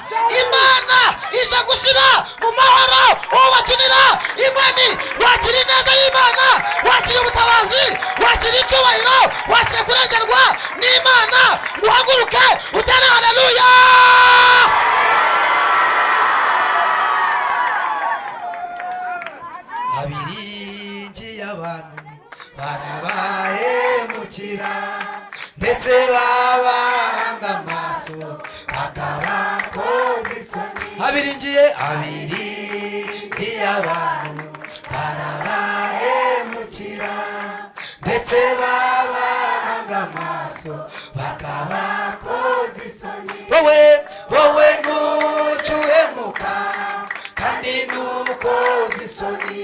Imana ije gushyira mu mahoro uwo bakinira inkoni. Wakira ineza y'Imana, wakira ubutabazi, wakira icyubahiro, wakira kurengerwa n'Imana. Muhaguruke utere haleluya. Abiringiye abantu barabahemukira, ndetse babahanga amaso bakabakoza isoni. Abiringiye abantu barabahemukira, ndetse babahanga amaso bakabakoza isoni. Wowe ntucuhemuka kandi ntukoza isoni.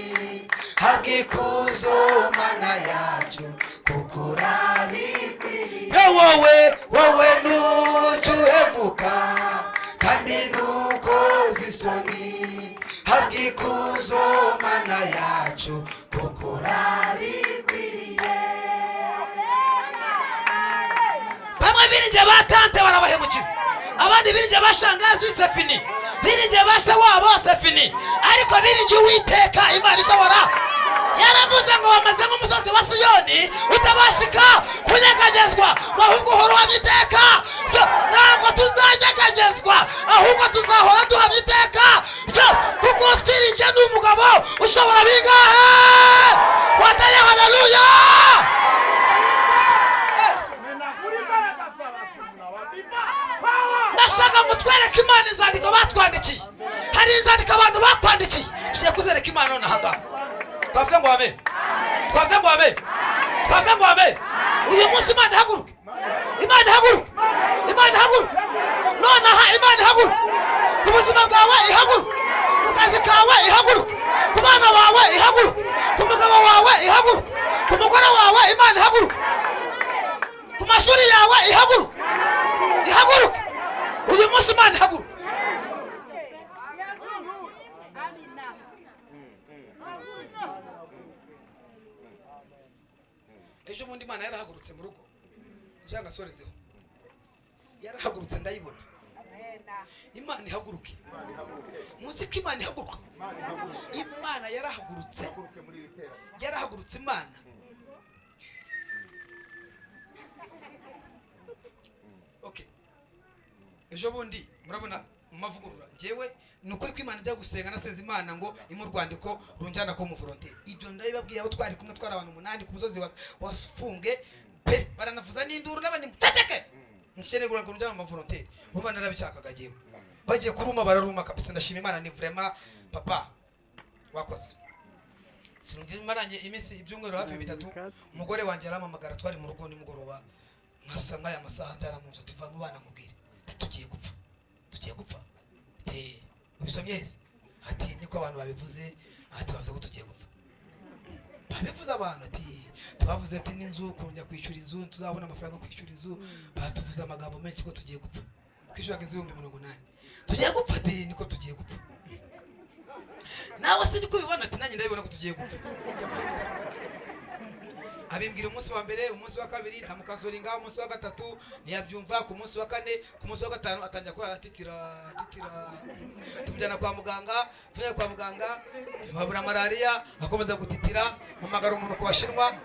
Habwa ikuzo Mana yacu kuko urabikwiriye. Wowe ntucuhemuka kandi ntukoza isoni. Habwa ikuzo Mana yacu kuko urabikwiriye. Bamwe biringiye batante barabahemukira, abandi biringiye bashangazi Sefini, biringiye base wabo Sefini, ariko biringiye Uwiteka Imana ishobora. Yaravuze ngo bamaze nk'umusozi wa Siyoni utabashika kunyeganyezwa, ahubwo uhora uhamya iteka. Ntabwo tuzanyeganyezwa, ahubwo tuzahora duhamya iteka, kuko twiringiye n'umugabo ushobora bingahe. Wataye haleluya. Ndashaka ngo twereke Imana inzandiko batwandikiye. Hari inzandiko abantu bakwandikiye, tugiye kuzereka Imana none aha. Twavuze ngo amen, twavuze ngo amen, twavuze ngo amen. Uyu munsi Imana ihaguruke, Imana ihaguruke, Imana ihaguruke nonaha. Imana ihaguruke ku buzima bwawe, ihaguruke ku kazi kawe, ihaguruke ku bana bawe, ihaguruke ku mugabo wawe, ihaguruke ku mugore wawe. Imana ihaguruke ku mashuri yawe, ihaguruke, ihaguruke uyu munsi. Imana ihaguruke. Ejo bundi Imana yarahagurutse mu rugo, njanga sorezeho, yarahagurutse ndayibona. Imana ihaguruke. Muzi ko Imana ihaguruka. Imana yarahagurutse, yarahagurutse Imana. Okay, ejo bundi murabona mu mavugurura njyewe ni ukuri ko Imana ijya gusenga nasenze Imana ngo imu rwandiko runjana ko mu volontaire. Ibyo ndabibabwiye aho twari kumwe twari abantu 8 ku musozi wafunge pe baranavuza n'induru n'abandi muceceke nshenegura ngo runjana mu volontaire. Bumva narabishakaga jewe bagiye kuruma bararuma kabisa. Ndashima Imana ni vraiment papa wakoze. Sinumva maranye iminsi ibyumweru hafi 3 umugore wanjye aramamagara twari mu rugo nimugoroba nkasanga aya masaha ndaramuza tuva mu bana mubwire tugiye gupfa te ubisomyeze ati niko abantu babivuze ati bavuze ko tugiye gupfa babivuze abantu ati tubavuze ati n'inzu kongera kwishyura inzu tuzabona amafaranga yo kwishyura inzu batuvuze amagambo menshi ko tugiye gupfa kwishyura inzu 180 tugiye gupfa ati niko tugiye gupfa nawe se niko bibona ati nanjye ndabibona ko tugiye gupfa. Abimbwira umunsi wa mbere umunsi wa kabiri ntamukasoringa umunsi wa gatatu niyabyumva ku munsi wa kane ku munsi wa gatanu atangira kora atitira tumujyana kwa muganga tunya kwa muganga babura malaria akomeza gutitira mumagara umuntu kubashinwa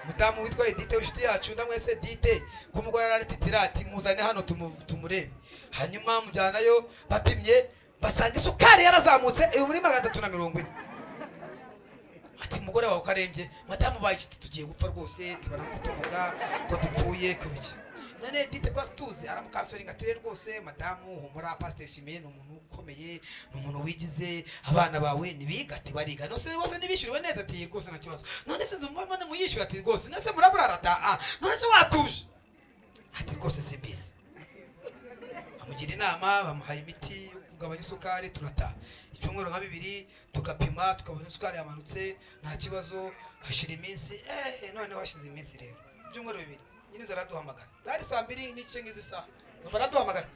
mutamu witwa Edite w'ishiti yacu ndamwese Edite kumugora aratitira ati muzane hano tumurebe. Hanyuma mujyanayo bapimye basanga isukari yarazamutse muri 340. Ati mugore wawe karembye madamu bayishiti tugiye gupfa rwose tibara kutuvuga ko dupfuye kubiki none Edite ko tuzi aramukasoringa tere rwose madamu humura Pastor Shimiye no umuntu ukomeye no umuntu wigize abana bawe nibiga ati bariga no se bose nibishuriwe neza ati rwose na kibazo none se zumwana muyishyura ati rwose nase muraburarata none se watuje ati rwose simbizi. Amugira inama bamuhaye imiti kugabanya isukari turataha icyumweru nka 2 tukapima tukabona isukari yamanutse nta kibazo hashira iminsi none washize iminsi rero ibyumweru 2 nyine zaraduhamagara bwari saa 2 n'ice ngizi saa numva raduhamagara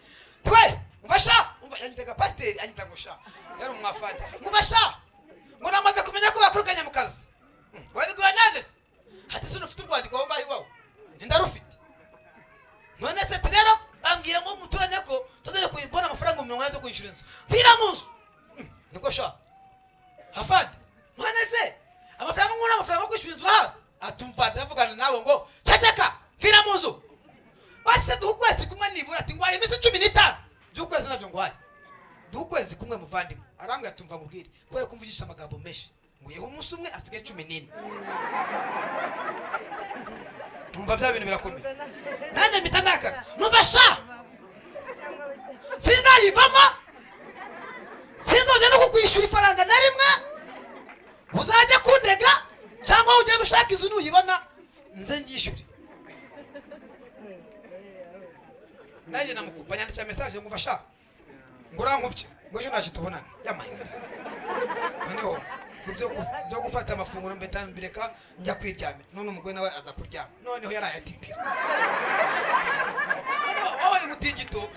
twe mfasha umva yanyitega pasteur anyita gusha yari umwafandi mubasha ngo namaze kumenya ko bakurukanya mu kazi wabiguye nandese hati sino ufite urwandiko aho ngaho iwawe ndarufite none se rero ambwiye ngo muturanye ko tuzajya kubona amafaranga 180 yo kwishyura inzu vira munzu niko sha hafandi none se amafaranga nguna amafaranga yo kwishyura inzu haza atumva ndavugana nawe ngo ceceka vira munzu base dukwezi kumwe nibura ati ngwaye imisi 15 byukwezi nabyo ngwaye dukwezi kumwe muvandimwe arambwe atumva mubwire kwere kumvugisha amagambo menshi nguye umunsi umwe atige 14 umva bya bintu birakomeye nanjye mitandakara nubasha sinzayivamo sinzongera no kukwishyura ifaranga na rimwe uzajya kundega cyangwa ugenda ushaka izu nuyibona nze nyishyure. Nanjye namukupanya ndetse message ngo mfasha ngurankubye ngo ejo naje tubonana yamahinga noneho byo gufata amafunguro mbireka njya kwiryamira none umugore nawe aza kuryama noneho yarayatitira wabaye umutingito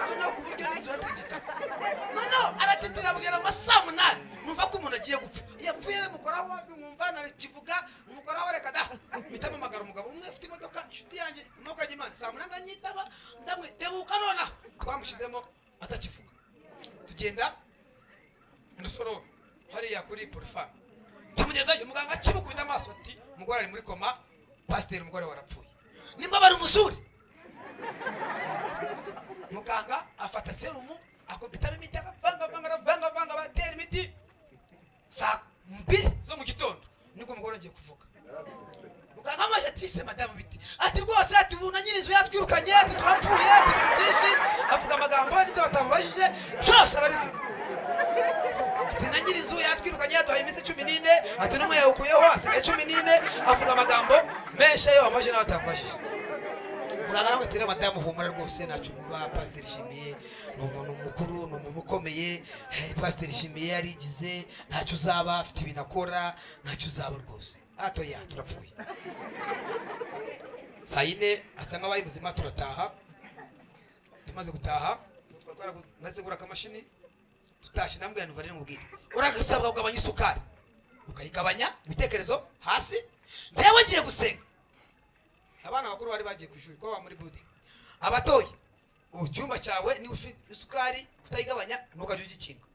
noneho ku buryo n'inzu yatigita noneho aratitira abwira amasaha 8 numva ko umuntu agiye gupfa yapfuye mukoraho mwumva narikivuga mukoraho reka da mitama magara umugabo umwe ufite imodoka inshuti yanjye nuko ajya Imana saa 8 ndanyitaba ndamwe debuka nona twamushizemo atakivuga tugenda ndusoro hariya kuri Porfa tumugezayo muganga akimukubita amaso ati umugore ari muri koma pasteur umugore warapfuye nimba bari umusuri muganga afata serumu akubitamo imiti vanga batera imiti saa 2 zo mu gitondo niko umugore agiye kuvuga muganga amaje ati se madamu biti ati rwose ati ubuna nyirizo yatwirukanye ati turapfuye ati bintu avuga amagambo n'ibyo batamubajije byose arabivuga ati na nyirizo yatwirukanye ati imisi 14 ati numwe yawukuyeho asigaye 14 avuga amagambo menshi yo amaje n'abatamubajije. Muganga ngo tire madamu humura rwose nacu muba Pasteur Shimiye no umuntu mukuru no umuntu ukomeye Pasteur Shimiye yarigize ntacyo uzaba afite ibintu akora ntacyo uzaba rwose atoya turapfuye. Sayine asanga bayi muzima turataha tumaze gutaha twakora naze gura kamashini tutashi nambwe ntuva rero ngubwire uragasabwa kugabanya isukari ukayigabanya ibitekerezo hasi njewe ngiye gusenga. Abana bakuru bari bagiye kwishuri ko ba muri bude abatoye ucyumba cyawe ni isukari utayigabanya nukajya ugikinga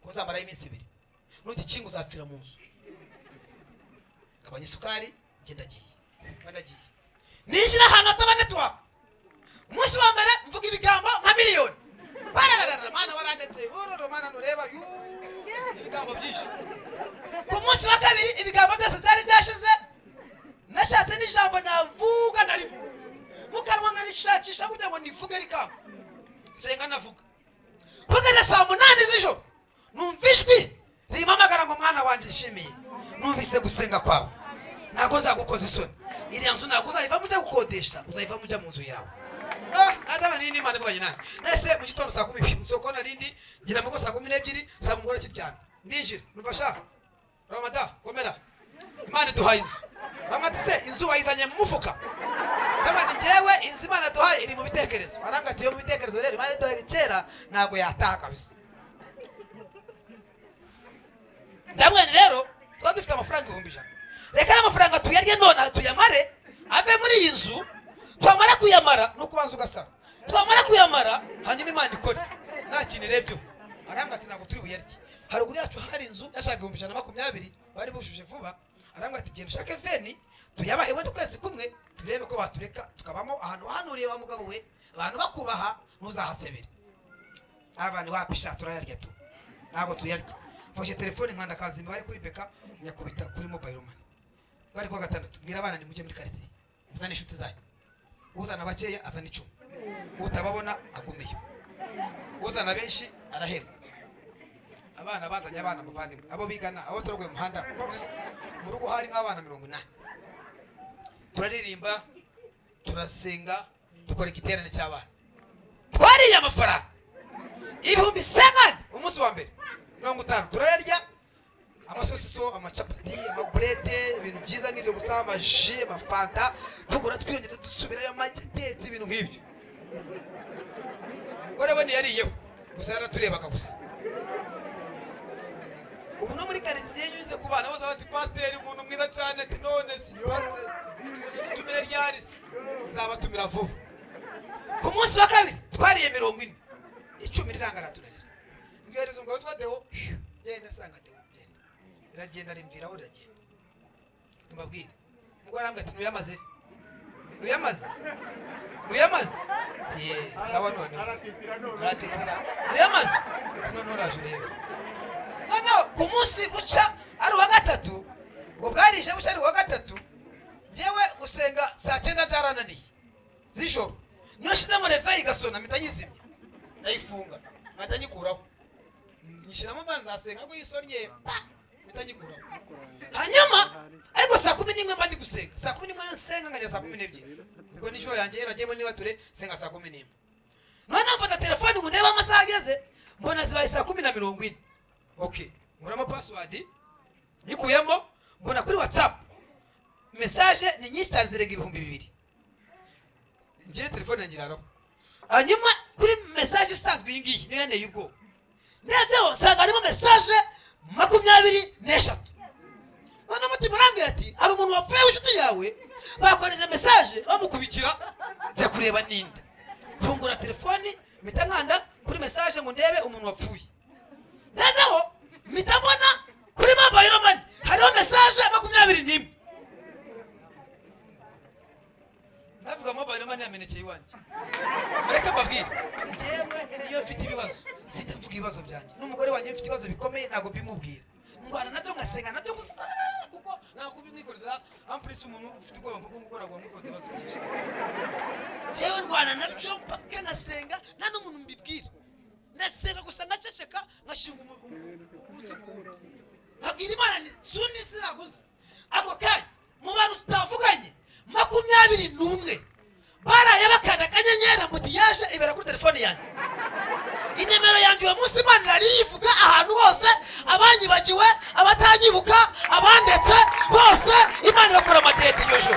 ko zamara iminsi 2 nugikinga uzapfira mu nzu. Gabanya isukari ngenda giye nishira hano ataba network umunsi wa mbere mvuga ibigambo nka miliyoni barararara mana warandetse uroro mana nureba ibigambo byinshi. Ku munsi wa kabiri ibigambo byose byari byashize nashatse n'ijambo navuga na rimwe mu kanwa nkarishakisha kugira ngo nivuge rikanga senga navuga bugeze saa 8 z'ijoro numva ijwi rimpamagara ngo mwana wanjye nshimiye numvise gusenga kwawe ntabwo nzagukoza isoni iriya nzu ntabwo uzayiva mujya gukodesha uzayiva mujya mu nzu yawe. Nadaba nini Imana ivuganye nanjye nese mu gitondo saa 10 usoko narindi ngira mugo saa 12 saa mugore kiryamye ndinjira numva sha Ramada komera Imana duhaye inzu Ramada se inzu wayizanye mu mufuka kama njyewe inzu Imana duhaye iri mu bitekerezo arangati yo mu bitekerezo rero Imana duhaye kera ntabwo yataha kabisa. Ndamwe rero twaba dufite amafaranga 1,000 reka n'amafaranga tuyarye none tuyamare ave muri iyi nzu twamara kuyamara no kubanza ugasara twamara kuyamara hanyuma Imana ikore nta kintu rebyo arangati ntabwo turi buyarye. Haruguru yacu hari inzu yashaka 120 bari bushuje vuba arangati genda ushake veni tuyabahe we twese kumwe turebe ko batureka tukabamo ahantu hanuriye wa mugabo we abantu bakubaha ntuzahasebere abantu wapisha turayarya tu ntabwo tuyarya. Fashe telefone nkanda kazi bari kuri beka nyakubita kuri mobile money bari kwa gatandatu mbwira abana ni mujye muri quartier muzane inshuti zanyu uzana bakeya azana 10 utababona agumeyo uzana benshi arahembwa. Abana bazanye abana muvandimwe abo bigana abo turogwe muhanda bose mu rugo hari nk'abana 80 turaririmba turasenga dukora igiterane cy'abana twariye amafaranga 50 umunsi wa mbere 50 turayarya amasosiso amacapati amabrede ibintu byiza ngibyo gusa amaji amafanta tugura twiyongeza dusubirayo amagitetse ibintu nk'ibyo. Gore we yariyeho gusa yaraturebaga gusa. Ubu no muri quartier yuze ku bana bose bati pasteur umuntu mwiza cyane ati none si pasteur tumire ryari nzabatumira vuba. Ku munsi wa kabiri twariye 40 10 rirangana tunarira ngerezo ngo twadeho genda sanga deho genda iragenda rimviraho iragenda tumbabwira mugora ambwe ati nuyamaze sawa none aratitira nuyamaze none uraje rero no ku munsi buca ari wa gatatu ngo bwarije buca ari wa gatatu jewe gusenga saa 9 byarananiye z'ijoro niyo shize mu reveil gasona mitanyizimye nayifunga natanyikuraho nishiramo bana zasenga ngo yisonye mitanyikuraho hanyuma ariko saa 11 mbandi gusenga saa 11 nsenga ngajya saa 12 ubwo nijoro yanjye yaragiyemo niba ture senga saa 11 none mfata telefone ngo ndeba amasaha ageze mbona zibaye saa 10:40 okay nguramo password nikuyemo mbona kuri WhatsApp message ni nyinshi cyane zirenga 2,000 ngiye telefone ngiraro hanyuma kuri message isanzwe yingiye niyo yane yugo nebyo sanga arimo message 23 none mutima urambwira ati hari umuntu wapfuye w'inshuti yawe bakoresha message bamukubikira jya kureba ninde fungura telefone mitankanda kuri message ngo ndebe umuntu wapfuye ndazaho mitabona kuri mobile money hariho message 21 ndavuga mobile money yamenekeye iwanjye reka babwire ngewe niyo mfite ibibazo sindavuga ibibazo byanjye n'umugore wanjye mfite ibibazo bikomeye ntago bimubwira ngwana nabyo ngasenga nabyo gusa kuko nakubimwikoreza amprise umuntu ufite ubwoba bwo gukora ngo mukoze ibibazo byinshi jewe ngwana nabyo mpaka ngasenga nta n'umuntu mbibwira ndasenga gusa ngaceceka ngashinga umutsi kuwundi nkabwira Imana ni sundi sinaguze ako kanya mu bantu tutavuganye 21 baraye bakanda kanyenyera muti yaje ibera kuri telefone yanjye inimero yanjye uwo munsi Imana irarivuga ahantu hose abanyibagiwe abatanyibuka abandetse bose Imana bakora amadede yojo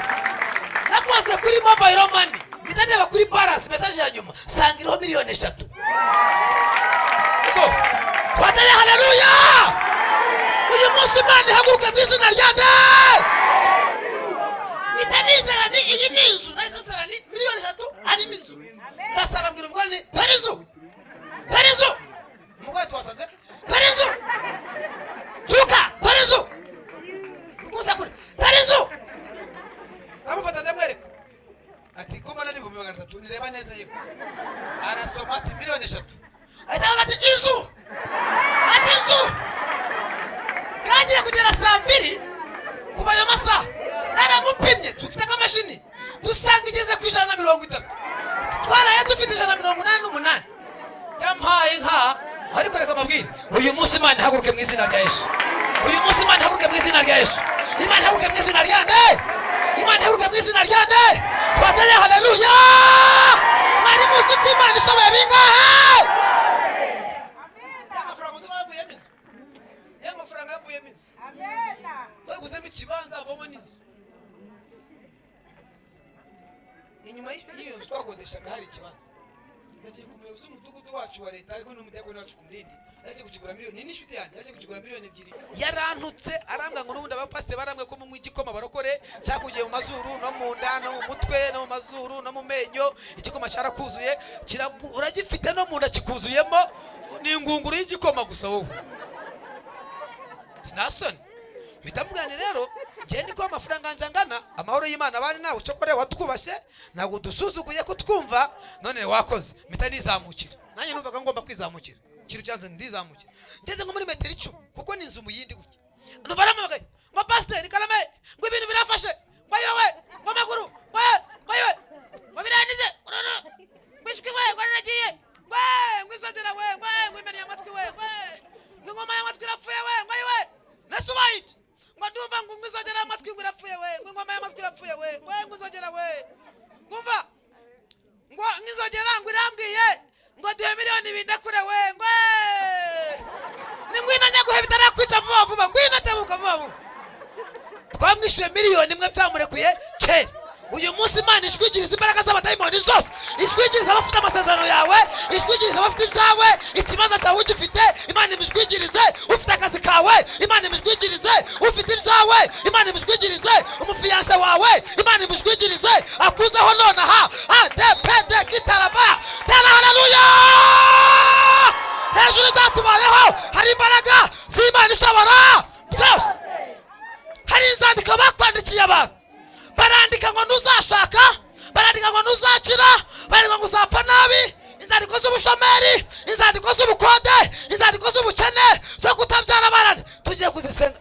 nakoze kuri mobile money bitandeba kuri balance message ya nyuma sangiraho 3 miliyoni uko twateye haleluya uyu munsi Imana ihaguruke mu izina rya nde itanizera ni iyi ninzu nayisasara ni 3 miliyoni ari mizu ndasara mbwira umugore ni Tarizo umugore twasaze Tarizo chuka Tarizo kusa kuri Tarizo amufata ndamwereka ati ko mana ni 300 nireba neza yewe arasoma ati 3 miliyoni ahita ati inzu kagiye kugera saa 2 kuva ayo masaha naramupimye dufite akamashini dusanga igeze ku 130 twaraye dufite 188 yampaye nka ariko reka mabwire uyu munsi Imana haguruke mu izina rya Yesu uyu munsi Imana haguruke mu izina rya Yesu Imana haguruke mu izina rya nde Imana haguruke mu izina rya nde twateye haleluya mari muzi ko Imana ishoboye bingahe amafaranga uzavuye mizo amafaranga yavuye mizo amena bagutema ikibanza avamo n'inzu inyuma y'iyo nzu twakodeshaga hari ikibanza nabyo kumuyobozi w'umudugudu wacu wa leta ariko n'umudiyakoni wacu ku Murindi yaje kukigura miliyoni n'inshuti yanjye yaje kukigura miliyoni 2 yarantutse arambwa ngo n'ubundi abapasiteri baramwe ko mu igikoma barokore cyakugiye mu mazuru no mu nda no mu mutwe no mu mazuru no mu menyo igikoma cyarakuzuye uragifite no mu nda kikuzuyemo n'ingunguru y'igikoma gusa wowe nasoni bitamugane rero gende ko amafaranga njangana amahoro y'Imana bari nawe cyokore watwubashye nago dusuzuguye ko twumva none wakoze mpita nizamukira nanjye numvaga ngomba kwizamukira kiru cyanze ndizamukira ngeze nko muri metero 10 kuko ninzu mu yindi gutya nduvaramagaye ngo pastor kalame ngo ibintu birafashe ngo yowe ngo maguru ngo yowe ngo biranize bishwe we ngo naragiye ngo izatera we ngo imeni yamatwi we ngo ngoma yamatwi rafuye we ngo yowe nasubayiki ngo ndumva ngo ngizogera amatwi ngo rafuye we ngo ngoma yamatwi rafuye we ngo ngizogera we ngumva ngo ngizogera ngo irambwiye ngo duhe miliyoni bindakure we ngo ningwina nyaguhe bitarakwica vuba vuba ngwina tebuka vuba vuba twamwishuye miliyoni imwe byamurekuye kera uyu munsi Imana ishwikiriza imbaraga z'abadayimoni zose ishwikiriza abafite amasezerano yawe ishwikiriza abafite ibyawe ikibanza cyawe ugifite Imana imishwikirize ufite akazi kawe Imana imishwikirize ufite ibyawe Imana imishwikirize umufiyanse wawe Imana imishwikirize akuzeho nonaha adepede kitaraba tera haleluya hejuru byatubayeho hari imbaraga z'Imana ishobora byose hari inzandiko bakwandikiye abantu barandika ngo ntuzashaka barandika ngo ntuzakira barandika ngo uzapfa nabi inzandiko z'ubushomeri inzandiko z'ubukode inzandiko z'ubukene zo kutabyara barandi tugiye kuzisenga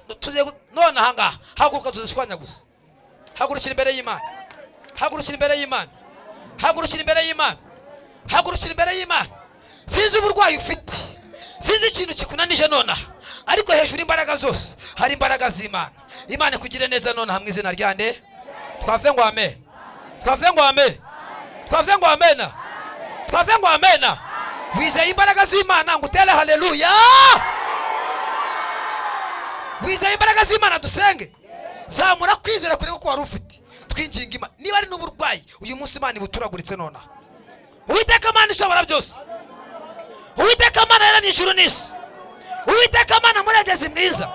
none ahangaha haguruka tuzishwanya gusa hagurukira imbere y'Imana hagurukira imbere y'Imana hagurukira imbere y'Imana hagurukira imbere y'Imana sinzi uburwayi ufite sinzi ikintu kikunanije nonaha ariko hejuru imbaraga zose hari imbaraga z'Imana Imana kugire neza nonaha mu izina rya nde twavuze ngo amen twavuze ngo amen twavuze ngo amena twavuze ngo amena wizeye imbaraga z'Imana ngo utere haleluya wizeye imbaraga z'Imana dusenge zamura kwizera kure ko wari ufite twinginga Imana niba ari n'uburwayi uyu munsi Imana ibuturaguritse nonaha Uwiteka Imana ishobora byose Uwiteka Imana yaremye ijuru n'isi Uwiteka Imana murengezi mwiza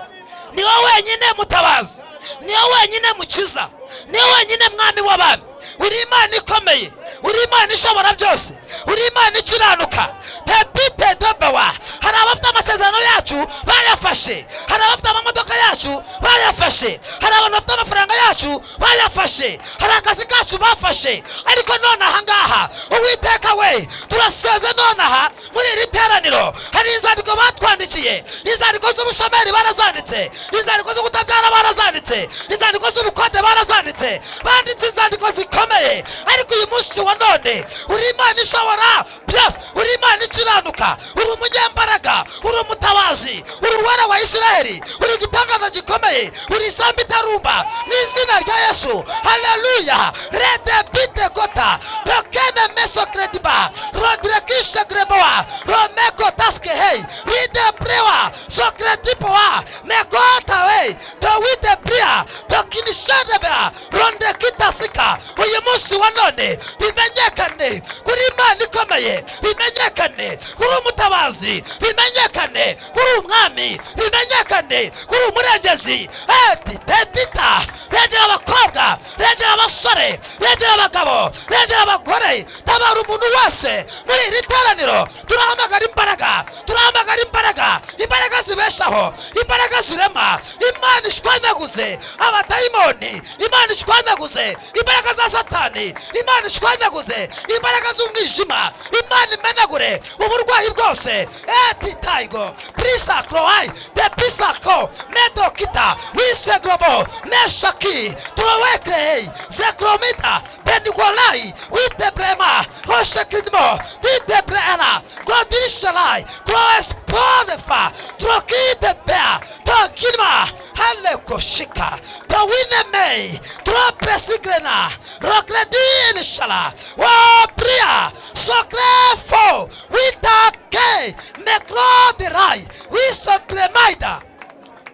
ni wowe wenyine mutabazi ni wowe wenyine mukiza ni wowe wenyine mwami w'abami uri Imana ikomeye uri Imana ishobora byose uri Imana ikiranuka tepite dobawa hari abafite amasezerano yacu bayafashe hari abafite amamodoka yacu bayafashe hari abantu bafite amafaranga yacu bayafashe hari akazi kacu bafashe ariko none ahangaha Uwiteka we turaseze nonaha muri iri teraniro hari inzandiko batwandikiye inzandiko z'ubushomeri barazanditse inzandiko zo kutabyara barazanditse inzandiko z'ubukode barazanditse banditse inzandiko zikomeye ariko uyu munsi wa none uri Imana ishobora byose uri Imana ikiranuka uri umunyembaraga uri umutabazi uri uwera wa Isiraheli uri igitangaza gikomeye uri ishyamba itarumba mu izina rya Yesu haleluya rede bite gota dokene meso krediba rodrekisha greboa romeko taske hei ride brewa so kredipoa mekota wei dawide bria dokinishadeba ronde kitasika uyu munsi wa none bimenyekane kuri Imana ikomeye bimenyekane kuri umutabazi bimenyekane kuri umwami bimenyekane kuri umurengezi eti tepita regera abakobwa regera abasore abasore, rengera abagabo, rengera abagore, tabara umuntu wese muri iri teraniro. Turahamagara imbaraga, turahamagara imbaraga, imbaraga zibeshaho, imbaraga zirema. Imana ishwanyaguze abadayimoni, Imana ishwanyaguze imbaraga za Satani, Imana ishwanyaguze imbaraga z'umwijima, Imana imenagure uburwayi bwose. Etitaigo prisa kroai de pisako medokita wisegrobo meshaki trowekei zekromita benigolai witebrema hoshekidmo ditebrena godishalai kroesponefa trokite bea tokidma halekoshika towineme tropresigrena rokredin shala wapria sokrefo witake mekroderai wisopremaida.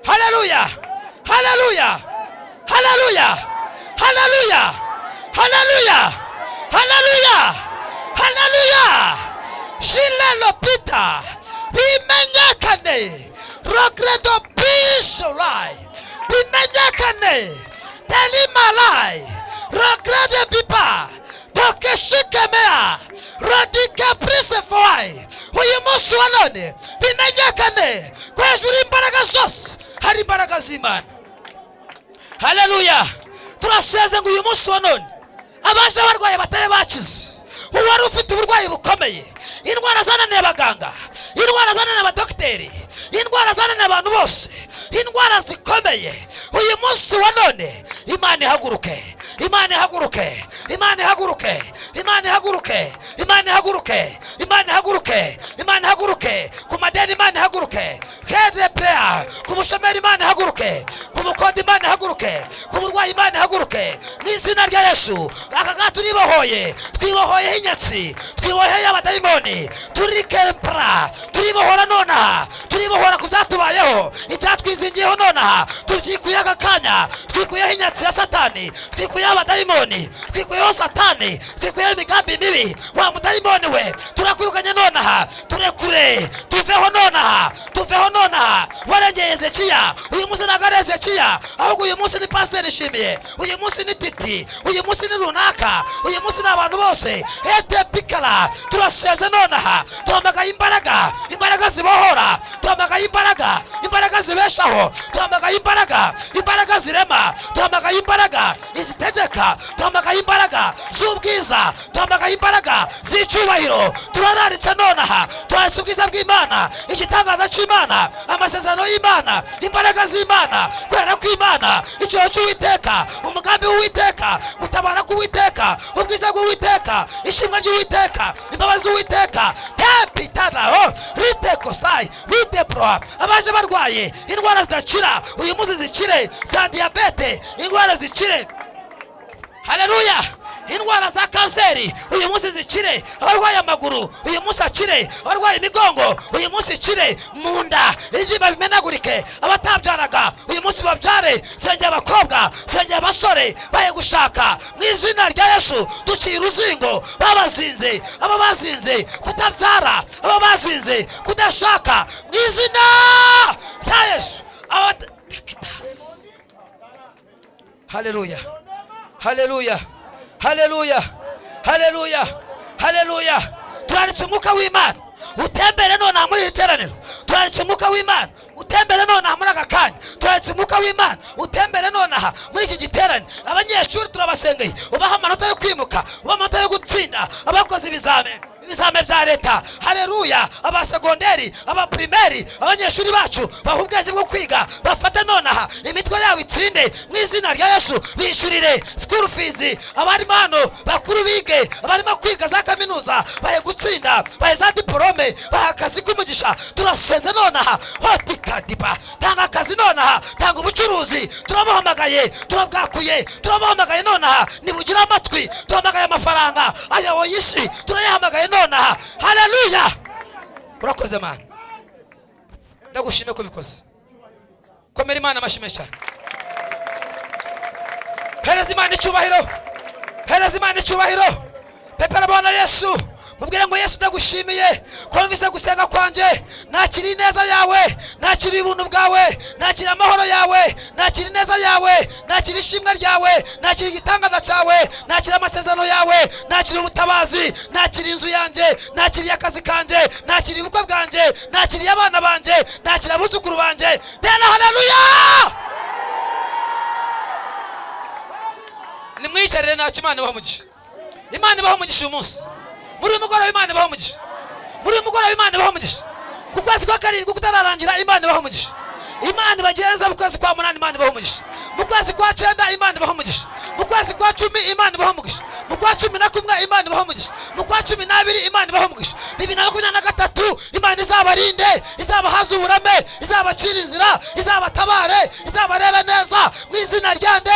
Hallelujah, hallelujah, hallelujah, hallelujah, hallelujah, hallelujah, hallelujah. Shilelo pita bimenyakane rokredo bisholai bimenyakane telimalai rokrede bipa tokeshikemea rodike prisefoi. Uyu munsi wa none bimenyekane ko hejuru imbaraga zose hari imbaraga z'Imana. Haleluya. Turaseze ngo uyu munsi wa none abaje barwaye bataye bakize, uwari ufite uburwayi bukomeye, indwara zananiye abaganga, indwara zananiye abadokiteri, indwara zananiye abantu bose, indwara zikomeye, uyu munsi wa none Imana ihaguruke, Imana ihaguruke, Imana ihaguruke, Imana ihaguruke, Imana ihaguruke, Imana ihaguruke, Imana ihaguruke ku madeni, Imana ihaguruke kede prayer ku bushomeri, Imana ihaguruke ku bukode, Imana ihaguruke ku burwayi, Imana ihaguruke mu izina rya Yesu. Akaga turibohoye, twibohoye inyatsi, twibohoye abadayimoni, turikempra, turibohora nonaha, turibohora ku byatubayeho, ibyatwizingiyeho nonaha, tubyikuye aka kanya, twikuyeho inyatsi ya Satani, twikuyeho abadayimoni, twikuyeho Satani, twikuyeho imigambi mibi. Wa mudayimoni we turakwirukanye nonaha, turekure, tuveho nonaha, tuveho nonaha. Warengeye Hezekiya, uyu munsi ntabwo ari Hezekiya, ahubwo uyu munsi ni Pasiteri Nshimiye, uyu munsi ni Titi, uyu munsi ni runaka, uyu munsi ni abantu bose. Ete pikala turaseze nonaha, tuhamagaye imbaraga, imbaraga zibohora, tuhamagaye imbaraga, imbaraga zibeshaho, tuhamagaye imbaraga, imbaraga zirema, tuhamagaye imbaraga izitegeka, tuhamagaye imbaraga z'ubwiza, tuhamagaye imbaraga z'icyubahiro. Turararitse nonaha, turaritse ubwiza bw'Imana, igitangaza cy'Imana, amasezerano y'Imana, imbaraga z'Imana, kwera kw'Imana, icyoro cy'Uwiteka, umugambi w'Uwiteka, gutabara k'Uwiteka, ubwiza bw'Uwiteka, ishimwe ry'Uwiteka, imbabazi z'Uwiteka. Tepitanaho ritekostai ritepro. Abaje barwaye indwara zidakira uyu munsi zikire, za diabete indwara zikire. Haleluya. Indwara za kanseri uyu munsi zikire, abarwaye amaguru uyu munsi akire, abarwaye imigongo uyu munsi ikire, munda ibyimba bimenagurike, abatabyaraga uyu munsi babyare. Sengera abakobwa, sengera abasore baye gushaka mu izina rya Yesu. Duciye uruzingo babazinze, aba bazinze kutabyara, aba bazinze kudashaka mu izina rya Yesu. Haleluya, haleluya, haleluya, haleluya, haleluya. Turaritse umwuka w'Imana utembere nonaha muri iri teraniro, turaritse umwuka w'Imana utembere nonaha muri aka kanya, turaritse umwuka w'Imana utembere nonaha muri iki giterane. Abanyeshuri turabasengeye, ubaha amanota yo kwimuka, ubaha amanota yo gutsinda, abakoze ibizame bya leta. Haleluya. Abasegonderi, abaprimeri, abanyeshuri bacu baha ubwenge bwo kwiga, bafate nonaha imitwe yabo itsinde mu izina rya Yesu. Bishurire school fees, abarimo hano bakuru bige, abarimo kwiga za kaminuza bahe gutsinda, bahe za diplome, bahe akazi k'umugisha. Turasenze nonaha, hotikadiba, tanga akazi nonaha, tanga ubucuruzi. Turamuhamagaye, turabwakuye, turamuhamagaye nonaha, nibugira amatwi. Tuhamagaye amafaranga ayawoye isi, turayahamagaye nonaha. Haleluya. Urakoze Mana, ndagushime ko bikoze. Komera Imana amashimwe cyane. Hereza Imana icyubahiro, hereza Imana icyubahiro. Pepera Bwana Yesu mubwire ngo Yesu ndagushimiye ko wumvise gusenga kwanjye, nakira ineza yawe, nakira ubuntu bwawe, nakira amahoro yawe, nakira ineza yawe, nakira ishimwe ryawe, nakira igitangaza cyawe, nakira amasezerano yawe, nakira ubutabazi, nakira inzu yanjye, nakira akazi kanjye, nakira ubukwe bwanjye, nakira abana banjye, nakira abuzukuru banjye. Tena haleluya! Nimwicarire ntacyo Imana ibaha umugisha. Imana ibaha umugisha uyu munsi. Muri uyu mugoroba Imana ibaha umugisha. Muri uyu mugoroba Imana ibaha umugisha. Ku kwezi kwa karindwi kutararangira Imana ibaha umugisha. Imana ibagenza mu kwezi kwa munani Imana ibaha umugisha. Mu kwezi kwa cyenda Imana ibaha umugisha. Mu kwezi kwa 10 Imana ibaha umugisha. Mu kwa 11 Imana ibaha umugisha. Mu kwa 12 Imana ibaha umugisha. 2023 Imana izabarinde, izabahaza uburame, izabacira inzira, izabatabare, izabarebe neza mu izina rya Nde.